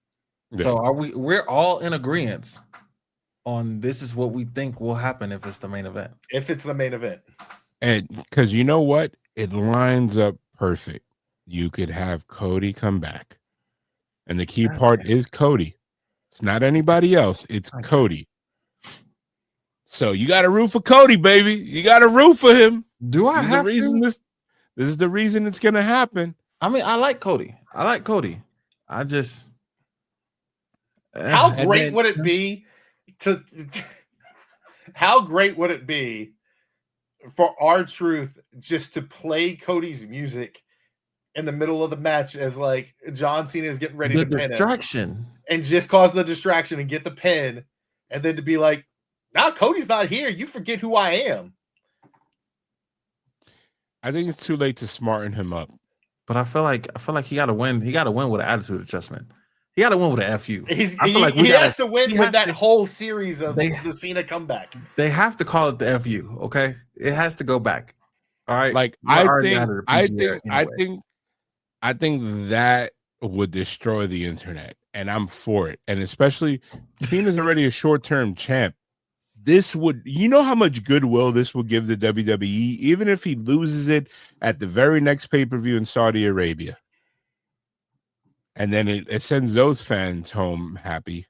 S3: So are we're all in agreement on this is what we think will happen if it's the main event.
S2: If it's the main event.
S1: And because you know what? It lines up perfect. You could have Cody come back. And the key part is Cody. It's not anybody else. It's Cody. So you got to root for Cody, baby. You got to root for him.
S3: Do I have to?
S1: This is the reason it's going to happen.
S3: I mean, I like Cody. I just...
S2: How great would it be how great would it be for R-Truth just to play Cody's music in the middle of the match as like John Cena is getting ready to pin
S3: distraction
S2: and just cause the distraction and get the pin, and then to be like, now Cody's not here, you forget who I am.
S1: I think it's too late to smarten him up.
S3: But I feel like he got to win. He got to win with an attitude adjustment. He got to win with an FU.
S2: He has to win with that whole series of the Cena comeback.
S3: They have to call it the FU, okay? It has to go back. All right.
S1: Like I think that would destroy the internet, and I'm for it. And especially Cena's already a short-term champ. This would, you know how much goodwill this will give the WWE, even if he loses it at the very next pay-per-view in Saudi Arabia. And then it sends those fans home happy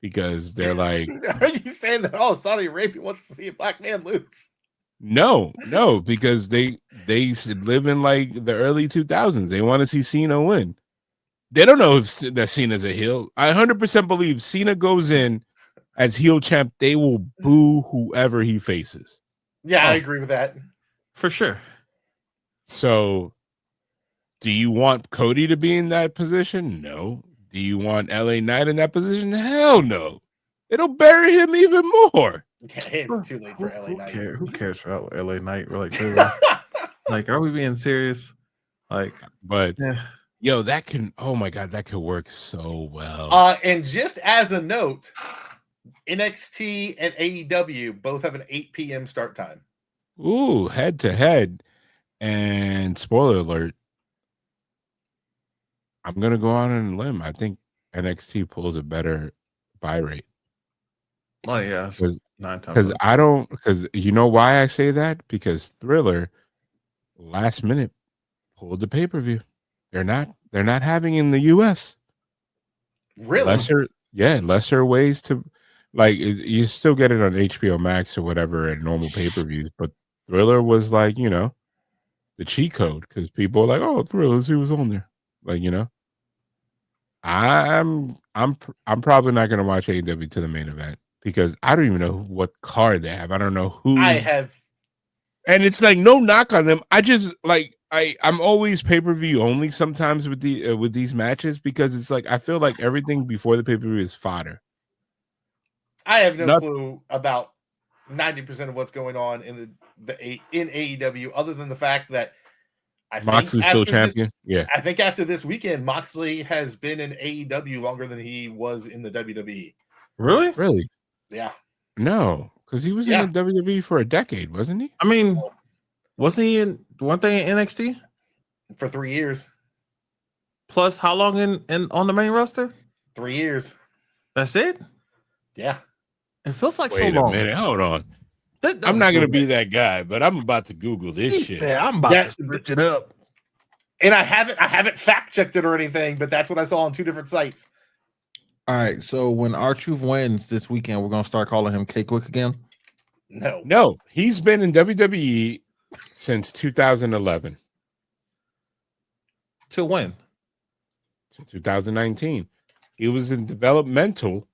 S1: because they're like,
S2: are you saying that Saudi Arabia wants to see a black man lose?
S1: No, because they live in like the early 2000s. They want to see Cena win. They don't know if that Cena's a heel. I 100% believe Cena goes in as heel champ, they will boo whoever he faces.
S2: Yeah, I agree with that.
S3: For sure.
S1: So do you want Cody to be in that position? No. Do you want LA Knight in that position? Hell no. It'll bury him even more.
S2: It's too late for LA Knight.
S3: Who cares for LA Knight? We're like, are we being serious? Like,
S1: but yo, that can, oh my God, that could work so well.
S2: And just as a note, NXT and AEW both have an 8 p.m. start time.
S1: Ooh, head to head. And spoiler alert, I'm going to go on a limb. I think NXT pulls a better buy rate.
S3: Oh, yeah.
S1: Because you know why I say that? Because Thriller last minute pulled the pay-per-view. They're not having in the US.
S2: Really?
S1: Lesser ways to, like, you still get it on HBO Max or whatever and normal pay-per-views, but Thriller was like, the cheat code, because people are like, oh, Thriller, he was on there. Like, I'm probably not going to watch AEW to the main event because I don't even know what card they have. I don't know who
S2: I have.
S1: And it's like no knock on them. I just like I'm always pay-per-view only sometimes with these matches because it's like I feel like everything before the pay-per-view is fodder.
S2: I have no clue about 90% of what's going on in in AEW other than the fact that
S1: Moxley's still champion.
S2: I think after this weekend, Moxley has been in AEW longer than he was in the WWE.
S1: Really?
S2: Yeah.
S1: No, because he was in the WWE for a decade, wasn't he?
S3: I mean, wasn't he in one thing in NXT
S2: for 3 years?
S3: Plus, how long in on the main roster?
S2: 3 years.
S3: That's it.
S2: Yeah.
S3: It feels like
S1: Wait
S3: so long.
S1: Wait a minute, hold on. I'm not gonna be that guy, but I'm about to Google this shit.
S3: Yeah, I'm about to switch it up.
S2: And I haven't fact checked it or anything, but that's what I saw on 2 different sites.
S3: All right, so when R-Truth wins this weekend, we're gonna start calling him K-Quick again.
S2: No,
S1: he's been in WWE since 2011.
S3: Till when?
S1: To 2019. He was in developmental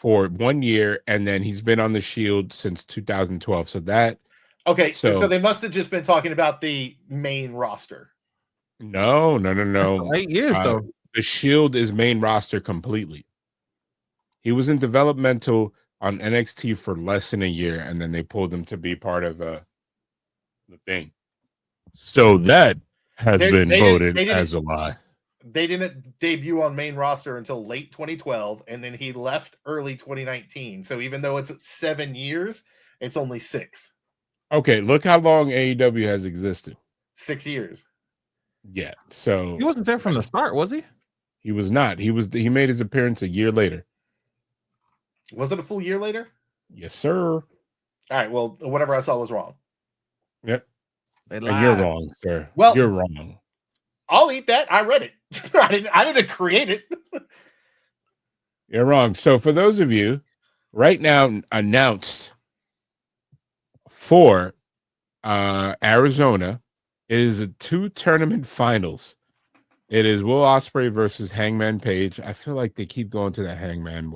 S1: for 1 year, and then he's been on the Shield since 2012. So
S2: so they must have just been talking about the main roster.
S1: No.
S3: 8 years though.
S1: The Shield is main roster completely. He was in developmental on NXT for less than a year, and then they pulled him to be part of the thing. So that has been voted as a lie.
S2: They didn't debut on main roster until late 2012, and then he left early 2019. So even though it's 7 years, it's only 6.
S1: Okay, look how long AEW has existed.
S2: 6 years.
S1: Yeah, so
S3: He wasn't there from the start, was he?
S1: He was not. He made his appearance a year later.
S2: Was it a full year later?
S1: Yes, sir.
S2: All right. Well, whatever I saw was wrong.
S1: Yep. You're wrong, sir.
S2: Well,
S1: you're wrong.
S2: I'll eat that. I read it. I didn't create it.
S1: You're wrong. So for those of you right now announced for Arizona, it is a 2 tournament finals. It is Will Ospreay versus Hangman Page. I feel like they keep going to that Hangman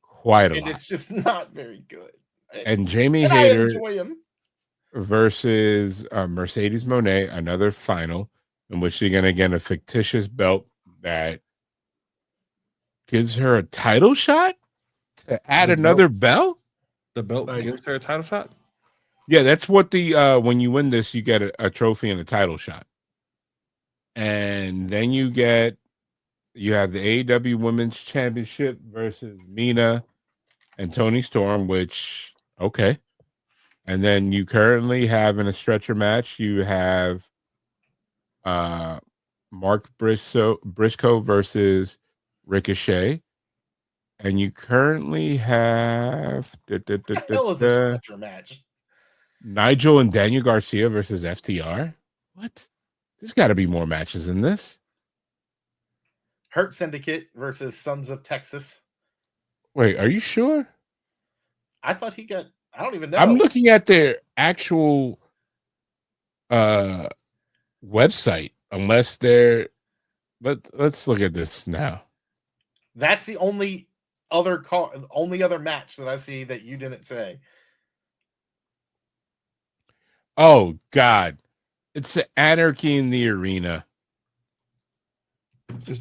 S1: quite a lot.
S2: It's just not very good.
S1: And Jamie Hayter versus Mercedes Moné, another final in which they're going to get a fictitious belt that gives her a title shot to add another belt.
S3: The belt gives her a title shot?
S1: Yeah, that's what when you win this, you get a trophy and a title shot. And then you have the AEW Women's Championship versus Mina and Toni Storm, which, okay. And then you currently have in a stretcher match, you have Mark Briscoe versus Ricochet. And you currently have
S2: what the hell is a stretcher match?
S1: Nigel and Daniel Garcia versus FTR. What? There's got to be more matches than this.
S2: Hurt Syndicate versus Sons of Texas.
S1: Wait, are you sure?
S2: I thought he got. I don't even know.
S1: I'm looking at their actual website. Unless they're. Let's look at this now.
S2: That's the only other match that I see that you didn't say.
S1: Oh God. It's Anarchy in the Arena.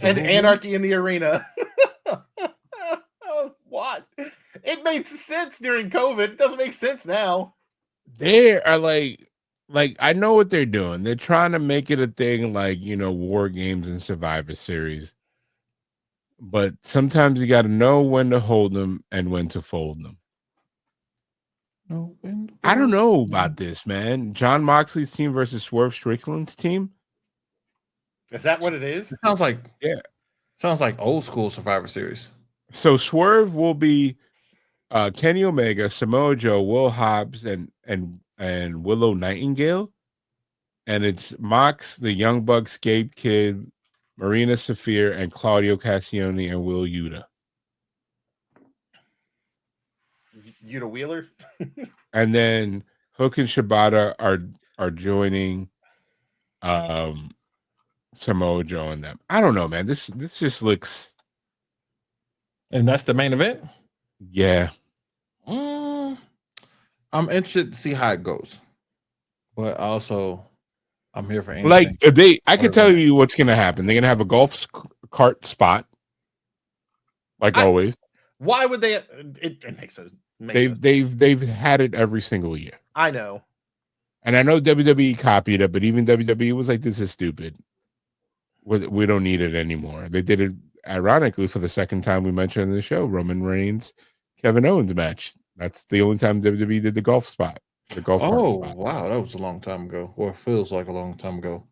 S2: And Anarchy in the Arena. What? It made sense during COVID. It doesn't make sense now.
S1: They are like I know what they're doing. They're trying to make it a thing like, War Games and Survivor Series. But sometimes you got to know when to hold them and when to fold them. I don't know about this, man. John Moxley's team versus Swerve Strickland's team.
S2: Is that what it is?
S3: It sounds like old school Survivor Series.
S1: So Swerve will be Kenny Omega, Samoa Joe, Will Hobbs, and Willow Nightingale. And it's Mox, the Young Bucks, Gabe Kidd, Marina Shafir, and Claudio Cassioni and Will Yuta.
S2: Yuta Wheeler.
S1: And then Hook and Shibata are joining Samoa Joe and them. I don't know, man. This just looks.
S3: And that's the main event?
S1: Yeah.
S3: I'm interested to see how it goes. But also, I'm here for anything.
S1: I can tell you what's going to happen. They're going to have a golf cart spot. Always.
S2: Why would they? It makes sense.
S1: They've had it every single year.
S2: I know.
S1: And I know WWE copied it, but even WWE was like, this is stupid. We don't need it anymore. They did it, ironically, for the second time we mentioned in the show, Roman Reigns, Kevin Owens match. That's the only time WWE did the golf spot. The golf cart spot.
S3: Wow. That was a long time ago. Or feels like a long time ago.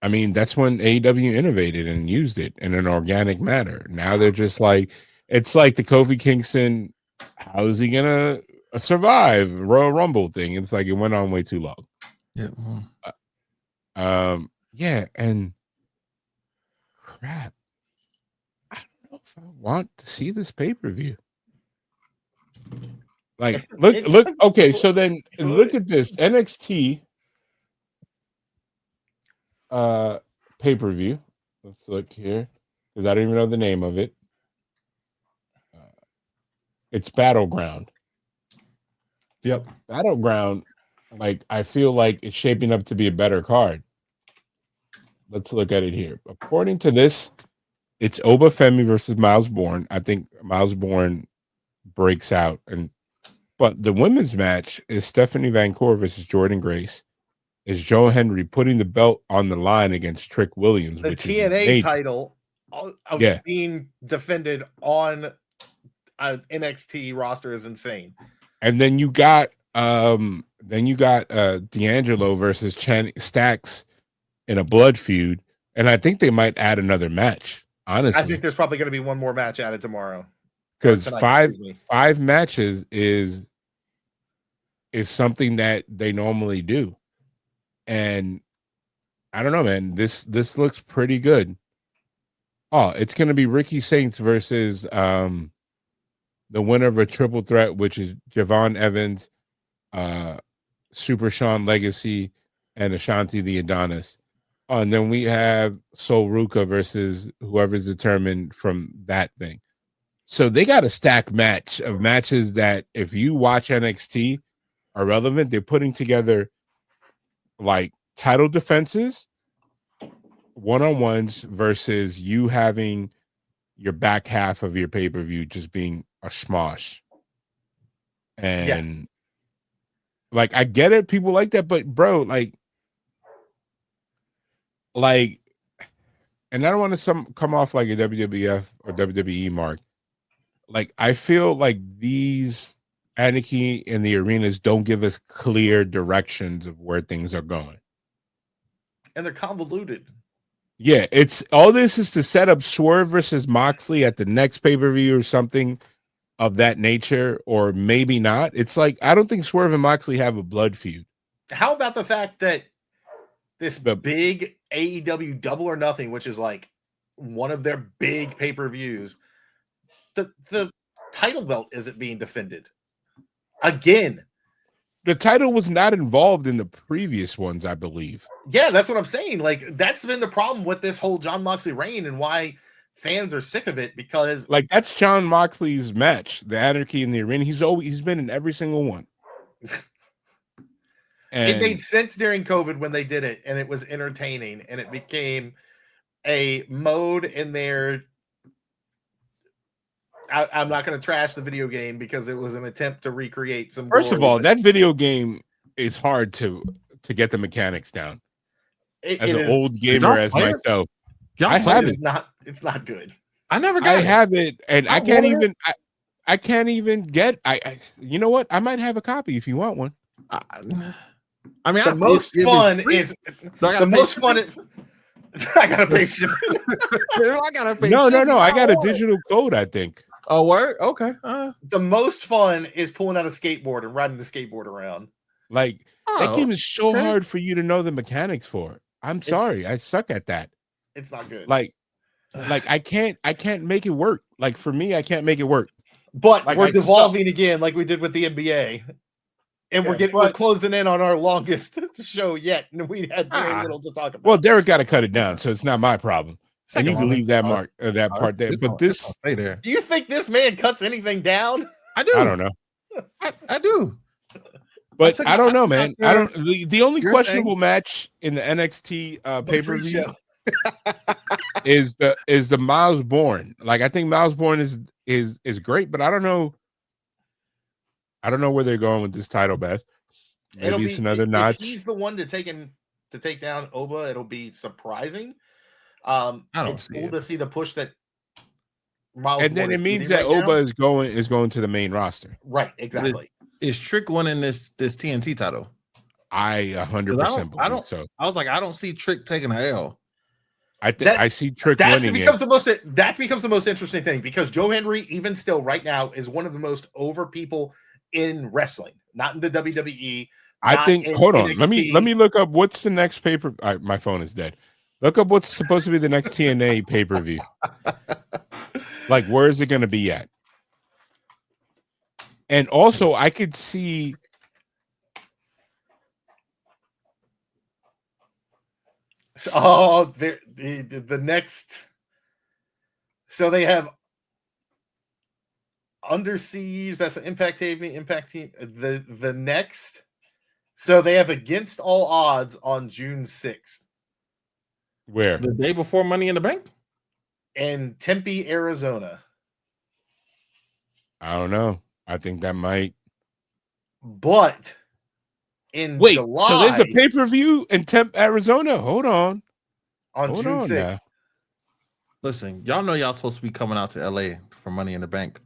S1: I mean, that's when AEW innovated and used it in an organic manner. Now they're just like, it's like the Kofi Kingston, how is he going to survive Royal Rumble thing? It's like it went on way too long.
S3: Yeah.
S1: Yeah, and crap. I don't know if I want to see this pay-per-view. Look. Okay, so then look at this NXT pay-per-view. Let's look here because I don't even know the name of it. It's Battleground.
S3: Yep.
S1: Battleground, like I feel like it's shaping up to be a better card. Let's look at it here. According to this, it's Oba Femi versus Miles Bourne. I think Miles Bourne breaks out, but the women's match is Stephanie Vancourt versus Jordan Grace. Is Joe Henry putting the belt on the line against Trick Williams,
S2: The
S1: which
S2: TNA
S1: is major.
S2: title of being defended on NXT roster is insane.
S1: And then you got D'Angelo versus Stacks in a blood feud, and I think they might add another match. Honestly,
S2: I think there's probably going to be one more match added tomorrow,
S1: because five matches is something that they normally do, and I don't know, man. This looks pretty good. Oh, it's going to be Ricky Saints versus the winner of a triple threat, which is Javon Evans, Super Sean Legacy, and Ashanti the Adonis. Oh, and then we have Sol Ruka versus whoever's determined from that thing. So they got a stack match of matches that if you watch NXT are relevant. They're putting together like title defenses, one-on-ones versus you having your back half of your pay-per-view just being a smosh. And like I get it, people like that, but bro, like and I don't want to come off like a WWF or WWE mark. Like I feel like these Anarchy in the arenas don't give us clear directions of where things are going.
S2: And they're convoluted.
S1: Yeah, it's all this is to set up Swerve versus Moxley at the next pay-per-view or something of that nature, or maybe not. It's like I don't think Swerve and Moxley have a blood feud.
S2: How about the fact that this big AEW Double or Nothing, which is like one of their big pay-per-views, the title belt isn't being defended again?
S1: The title was not involved in the previous ones, I believe.
S2: Yeah, that's what I'm saying. Like that's been the problem with this whole Jon Moxley reign and why fans are sick of it, because
S1: like that's Jon Moxley's match, the Anarchy in the Arena. He's been in every single one. And
S2: it made sense during COVID when they did it, and it was entertaining, and it became a mode in their. I'm not going to trash the video game because it was an attempt to recreate some.
S1: First of all, that video game is hard to get the mechanics down. As an old gamer as myself, I have it.
S2: It's not good.
S3: I never got it.
S1: I have it, and I can't even. I can't even get. You know what? I might have a copy if you want one.
S3: I mean,
S2: the most fun is I gotta pay shipping.
S3: I gotta pay.
S1: No. I got a digital code, I think.
S3: Oh, word? Okay.
S2: The most fun is pulling out a skateboard and riding the skateboard around.
S1: Like that game is so hard for you to know the mechanics for. I'm sorry, I suck at that.
S2: It's not good.
S1: Like I can't make it work. Like for me, I can't make it work.
S2: But like we're devolving again, like we did with the NBA. And we're closing in on our longest show yet, and we had very little to talk about.
S1: Well, Derek got to cut it down, so it's not my problem. And you can leave that part there. But this,
S3: stay there.
S2: Do you think this man cuts anything down?
S3: I do.
S1: I don't know.
S3: I do.
S1: But I don't know, man. I don't. The only questionable match in the NXT pay-per-view is the Miles Bourne. Like I think Miles Bourne is great, but I don't know. I don't know where they're going with this title, Beth. Maybe it's another notch.
S2: If he's the one to take down Oba, it'll be surprising. It's cool to see the push that
S1: Miles. And then it means that Oba is going to the main roster.
S2: Right, exactly.
S3: Is Trick winning this TNT title?
S1: I 100% believe so.
S3: I was like, I don't see Trick taking an L.
S1: I see Trick winning.
S2: That becomes the most interesting thing, because Joe Henry, even still right now, is one of the most over people in wrestling, not in the WWE.
S1: I think. Hold on, NXT. let me look up what's the next paper. My phone is dead. Look up what's supposed to be the next TNA pay-per-view. Like, where is it going to be at? And also, I could see.
S2: So, the next. So they have Under Siege, that's an Impact team. The next, so they have Against All Odds on June 6th.
S1: Where?
S3: The day before Money in the Bank?
S2: In Tempe, Arizona.
S1: I don't know. I think that might.
S2: But in
S1: Wait,
S2: July,
S1: so there's a pay-per-view in Tempe, Arizona. Hold on.
S2: On June 6th.
S1: Now.
S3: Listen, y'all know y'all supposed to be coming out to LA for Money in the Bank,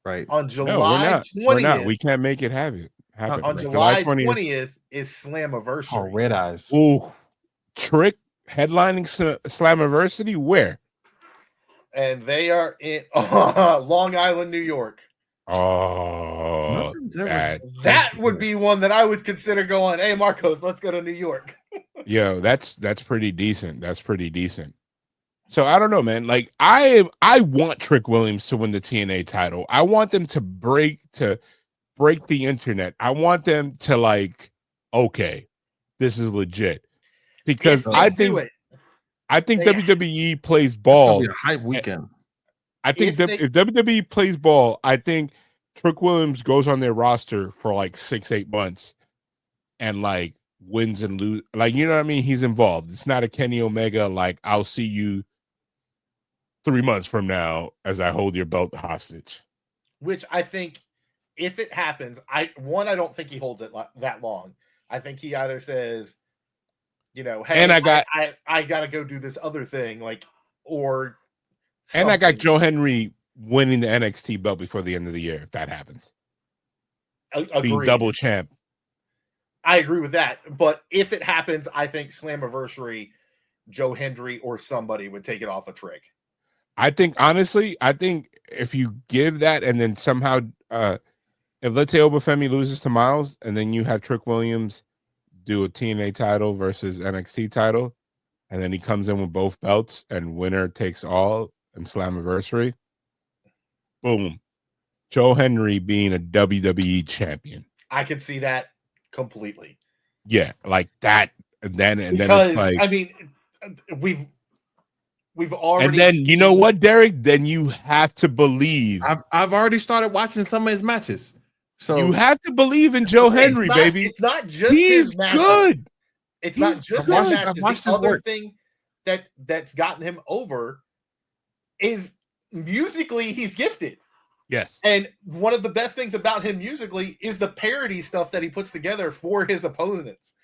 S3: right?
S2: On July
S1: No, we're not.
S2: 20th.
S1: We're not. We can't make it happen.
S2: On July 20th is Slammiversary.
S3: Oh, Red Eyes.
S1: Ooh, Trick headlining Slammiversary. Where?
S2: And they are in Long Island, New York.
S1: Oh,
S2: that would be one that I would consider going, hey, Marcos, let's go to New York.
S1: Yo, that's pretty decent. That's pretty decent. So I don't know, man. Like I want Trick Williams to win the TNA title. I want them to break the internet. I want them to like, okay, this is legit. Because I think WWE plays ball.
S3: It's gonna be a hype weekend.
S1: I think if WWE plays ball, I think Trick Williams goes on their roster for like 6-8 months and like wins and lose. Like, you know what I mean? He's involved. It's not a Kenny Omega, like, I'll see you 3 months from now as I hold your belt hostage.
S2: Which I think if it happens, I don't think he holds it that long. I think he either says, you know, hey,
S1: and
S2: I gotta go do this other thing, like, or something.
S1: And I got Joe Henry winning the NXT belt before the end of the year, if that happens. Being double champ.
S2: I agree with that. But if it happens, I think Slammiversary, Joe Hendry or somebody would take it off a Trick.
S1: I think, honestly, if you give that and then somehow, if let's say Obafemi loses to Miles and then you have Trick Williams do a TNA title versus NXT title, and then he comes in with both belts and winner takes all and Slammiversary, boom. Joe Henry being a WWE champion.
S2: I could see that completely.
S1: Yeah, like that. And then it's like,
S2: I mean, we've already.
S1: And then you know what, Derek? Then you have to believe.
S3: I've already started watching some of his matches, so
S1: you have to believe in Joe Henry, baby.
S2: It's not just
S1: he's
S2: his matches.
S1: good.
S2: It's not just his matches. The other thing that's gotten him over is musically he's gifted.
S1: Yes.
S2: And one of the best things about him musically is the parody stuff that he puts together for his opponents.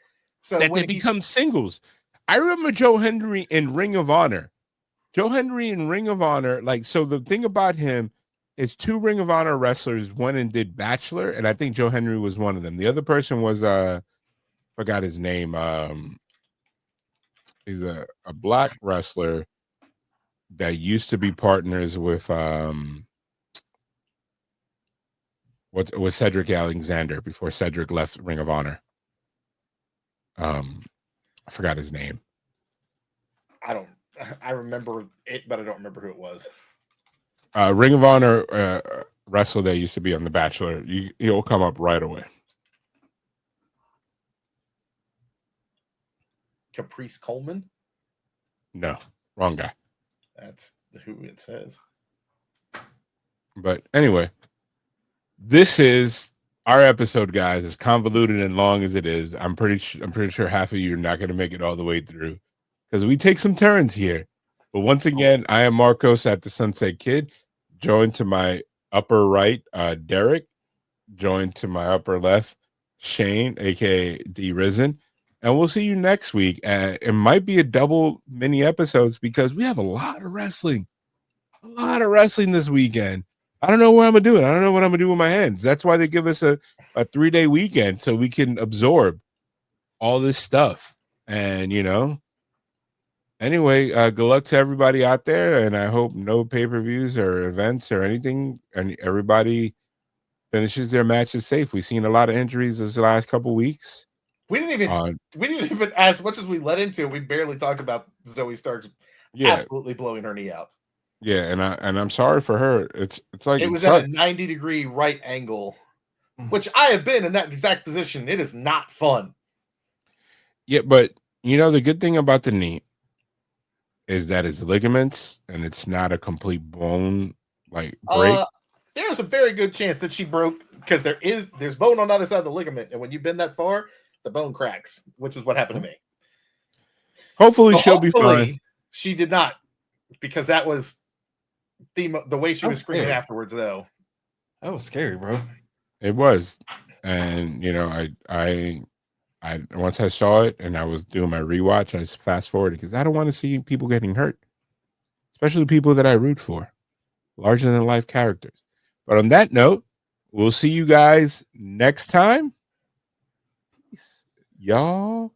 S2: So
S1: that they become singles. I remember Joe Henry in Ring of Honor. Joe Henry in Ring of Honor, like, so the thing about him is 2 Ring of Honor wrestlers went and did Bachelor, and I think Joe Henry was one of them. The other person was forgot his name. He's a black wrestler that used to be partners with what was Cedric Alexander before Cedric left Ring of Honor. I forgot his name.
S2: I remember it, but I don't remember who it was.
S1: Ring of Honor wrestler that used to be on The Bachelor. He'll come up right away.
S2: Caprice Coleman?
S1: No, wrong guy.
S2: That's who it says.
S1: But anyway, this is our episode, guys. As convoluted and long as it is, I'm pretty sure half of you are not going to make it all the way through because we take some turns here. But once again, I am Marcos at the Sunset Kid, joined to my upper right, Derek, joined to my upper left, Shane, aka D Risen. And we'll see you next week. It might be a double mini episodes because we have a lot of wrestling this weekend. I don't know what I'm gonna do. I don't know what I'm gonna do with my hands. That's why they give us a 3-day weekend so we can absorb all this stuff. And anyway, good luck to everybody out there, and I hope no pay-per-views or events or anything, and everybody finishes their matches safe. We've seen a lot of injuries this last couple weeks.
S2: We didn't even, as much as we let into it, we barely talked about Zoe Starks absolutely blowing her knee out.
S1: Yeah, and I'm sorry for her. It's like
S2: it was at a 90-degree right angle, which I have been in that exact position. It is not fun.
S1: Yeah, but the good thing about the knee is that it's ligaments and it's not a complete bone like break.
S2: there's a very good chance that she broke because there's bone on the other side of the ligament, and when you bend that far, the bone cracks, which is what happened to me.
S1: Hopefully,
S2: So
S1: she'll be fine.
S2: She did not, because that was the way she was screaming afterwards, though.
S3: That was scary, bro.
S1: It was, and you know, I once I saw it and I was doing my rewatch, I just fast forwarded because I don't want to see people getting hurt, especially people that I root for, larger than life characters. But on that note, we'll see you guys next time. Peace, y'all.